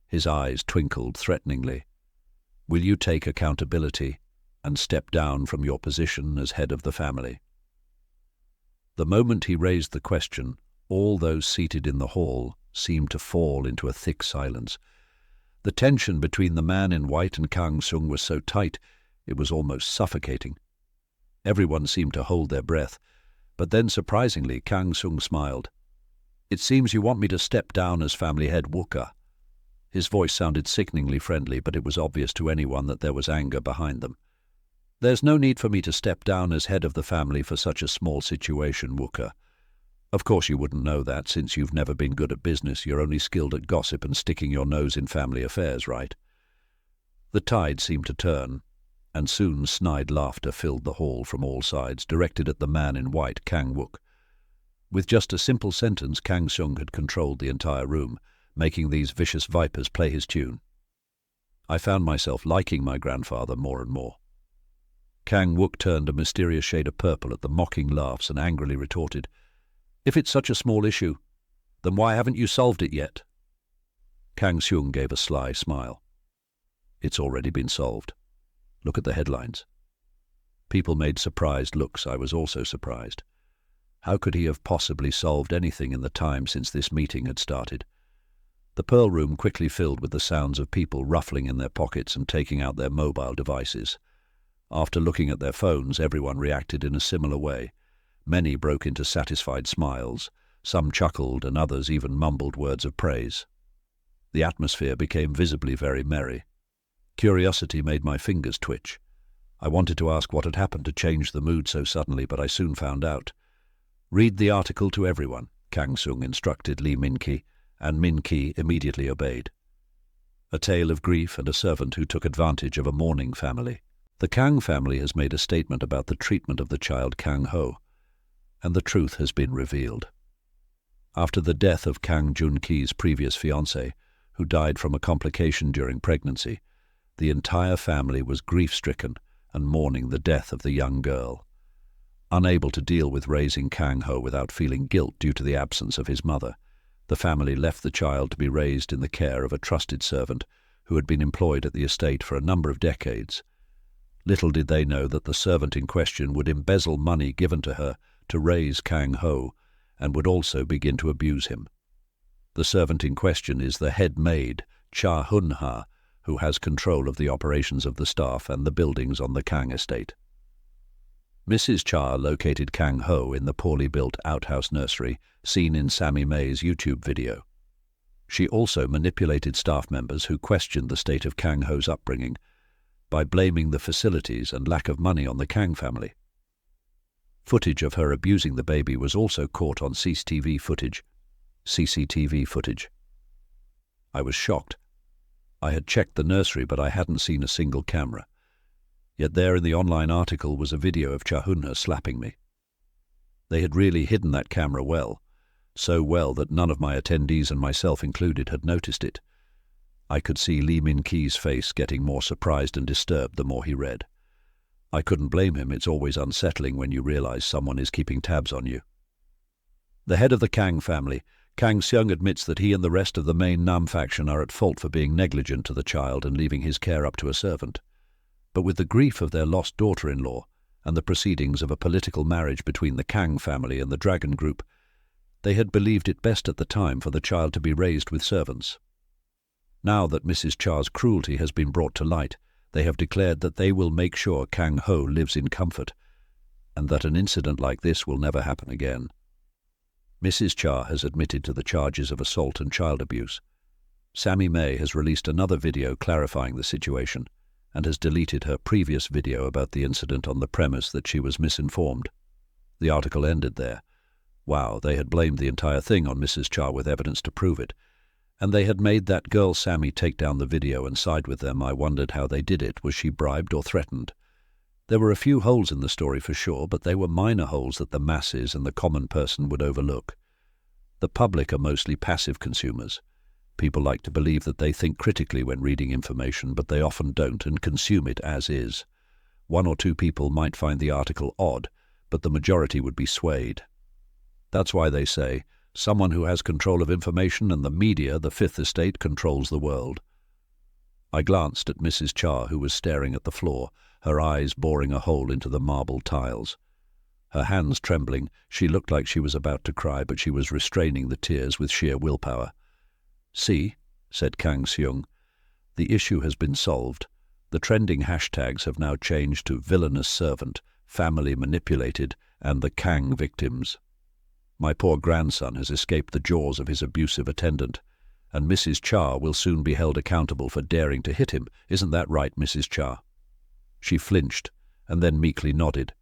His eyes twinkled threateningly. Will you take accountability and step down from your position as head of the family? The moment he raised the question, all those seated in the hall seemed to fall into a thick silence. The tension between the man in white and Kang Sung was so tight, it was almost suffocating. Everyone seemed to hold their breath, but then surprisingly Kang Sung smiled. It seems you want me to step down as family head, Wooka. His voice sounded sickeningly friendly, but it was obvious to anyone that there was anger behind them. There's no need for me to step down as head of the family for such a small situation, Wooka. Of course you wouldn't know that, since you've never been good at business. You're only skilled at gossip and sticking your nose in family affairs, right? The tide seemed to turn, and soon snide laughter filled the hall from all sides, directed at the man in white, Kang Wook. With just a simple sentence, Kang Sung had controlled the entire room, making these vicious vipers play his tune. I found myself liking my grandfather more and more. Kang Wook turned a mysterious shade of purple at the mocking laughs and angrily retorted, "If it's such a small issue, then why haven't you solved it yet?" Kang Sung gave a sly smile. "It's already been solved. Look at the headlines." People made surprised looks. I was also surprised. How could he have possibly solved anything in the time since this meeting had started? The Pearl Room quickly filled with the sounds of people ruffling in their pockets and taking out their mobile devices. After looking at their phones, everyone reacted in a similar way. Many broke into satisfied smiles, some chuckled, and others even mumbled words of praise. The atmosphere became visibly very merry. Curiosity made my fingers twitch. I wanted to ask what had happened to change the mood so suddenly, but I soon found out. "Read the article to everyone," Kang Sung instructed Lee Min-ki, and Min-ki immediately obeyed. A tale of grief and a servant who took advantage of a mourning family. The Kang family has made a statement about the treatment of the child Kang Ho, and the truth has been revealed. After the death of Kang Jun-ki's previous fiancé, who died from a complication during pregnancy, the entire family was grief-stricken and mourning the death of the young girl. Unable to deal with raising Kang Ho without feeling guilt due to the absence of his mother, the family left the child to be raised in the care of a trusted servant who had been employed at the estate for a number of decades. Little did they know that the servant in question would embezzle money given to her to raise Kang Ho, and would also begin to abuse him. The servant in question is the head maid, Cha Hun-ha, who has control of the operations of the staff and the buildings on the Kang estate. Mrs. Cha located Kang Ho in the poorly built outhouse nursery seen in Sammy May's YouTube video. She also manipulated staff members who questioned the state of Kang Ho's upbringing by blaming the facilities and lack of money on the Kang family. Footage of her abusing the baby was also caught on CCTV footage. I was shocked. I had checked the nursery, but I hadn't seen a single camera. Yet there in the online article was a video of Cha Hun-ha slapping me. They had really hidden that camera well, so well that none of my attendees and myself included had noticed it. I could see Lee Min-ki's face getting more surprised and disturbed the more he read. I couldn't blame him. It's always unsettling when you realize someone is keeping tabs on you. The head of the Kang family, Kang Seung, admits that he and the rest of the main Nam faction are at fault for being negligent to the child and leaving his care up to a servant. But with the grief of their lost daughter-in-law and the proceedings of a political marriage between the Kang family and the Dragon Group, they had believed it best at the time for the child to be raised with servants. Now that Mrs. Cha's cruelty has been brought to light, they have declared that they will make sure Kang Ho lives in comfort, and that an incident like this will never happen again. Mrs. Cha has admitted to the charges of assault and child abuse. Sammy May has released another video clarifying the situation, and has deleted her previous video about the incident on the premise that she was misinformed. The article ended there. Wow, they had blamed the entire thing on Mrs. Cha with evidence to prove it. And they had made that girl Sammy take down the video and side with them. I wondered how they did it. Was she bribed or threatened? There were a few holes in the story for sure, but they were minor holes that the masses and the common person would overlook. The public are mostly passive consumers. People like to believe that they think critically when reading information, but they often don't and consume it as is. One or two people might find the article odd, but the majority would be swayed. That's why they say, someone who has control of information and the media, the Fifth Estate, controls the world. I glanced at Mrs. Cha, who was staring at the floor, her eyes boring a hole into the marble tiles. Her hands trembling, she looked like she was about to cry, but she was restraining the tears with sheer willpower. "See," said Kang Seung, "the issue has been solved. The trending hashtags have now changed to villainous servant, family manipulated, and the Kang victims. My poor grandson has escaped the jaws of his abusive attendant, and Mrs. Cha will soon be held accountable for daring to hit him. Isn't that right, Mrs. Cha?" She flinched, and then meekly nodded.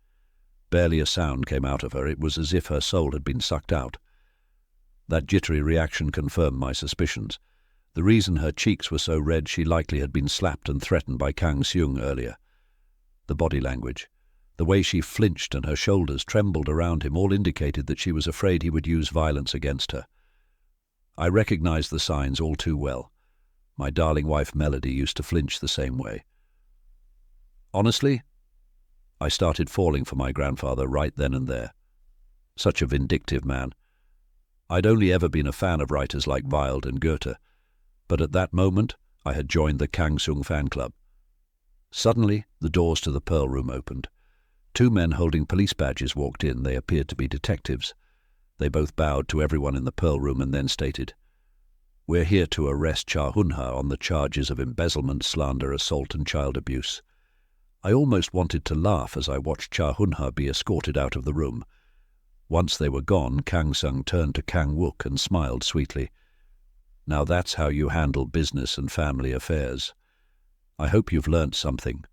Barely a sound came out of her. It was as if her soul had been sucked out. That jittery reaction confirmed my suspicions. The reason her cheeks were so red, she likely had been slapped and threatened by Kang Seung earlier. The body language, the way she flinched and her shoulders trembled around him, all indicated that she was afraid he would use violence against her. I recognized the signs all too well. My darling wife Melody used to flinch the same way. Honestly, I started falling for my grandfather right then and there. Such a vindictive man. I'd only ever been a fan of writers like Wilde and Goethe, but at that moment I had joined the Kang Seung fan club. Suddenly, the doors to the Pearl Room opened. Two men holding police badges walked in. They appeared to be detectives. They both bowed to everyone in the Pearl Room and then stated, "We're here to arrest Cha Hun-ha on the charges of embezzlement, slander, assault and child abuse." I almost wanted to laugh as I watched Cha Hun-ha be escorted out of the room. Once they were gone, Kang Seung turned to Kang Wook and smiled sweetly. "Now that's how you handle business and family affairs. I hope you've learnt something."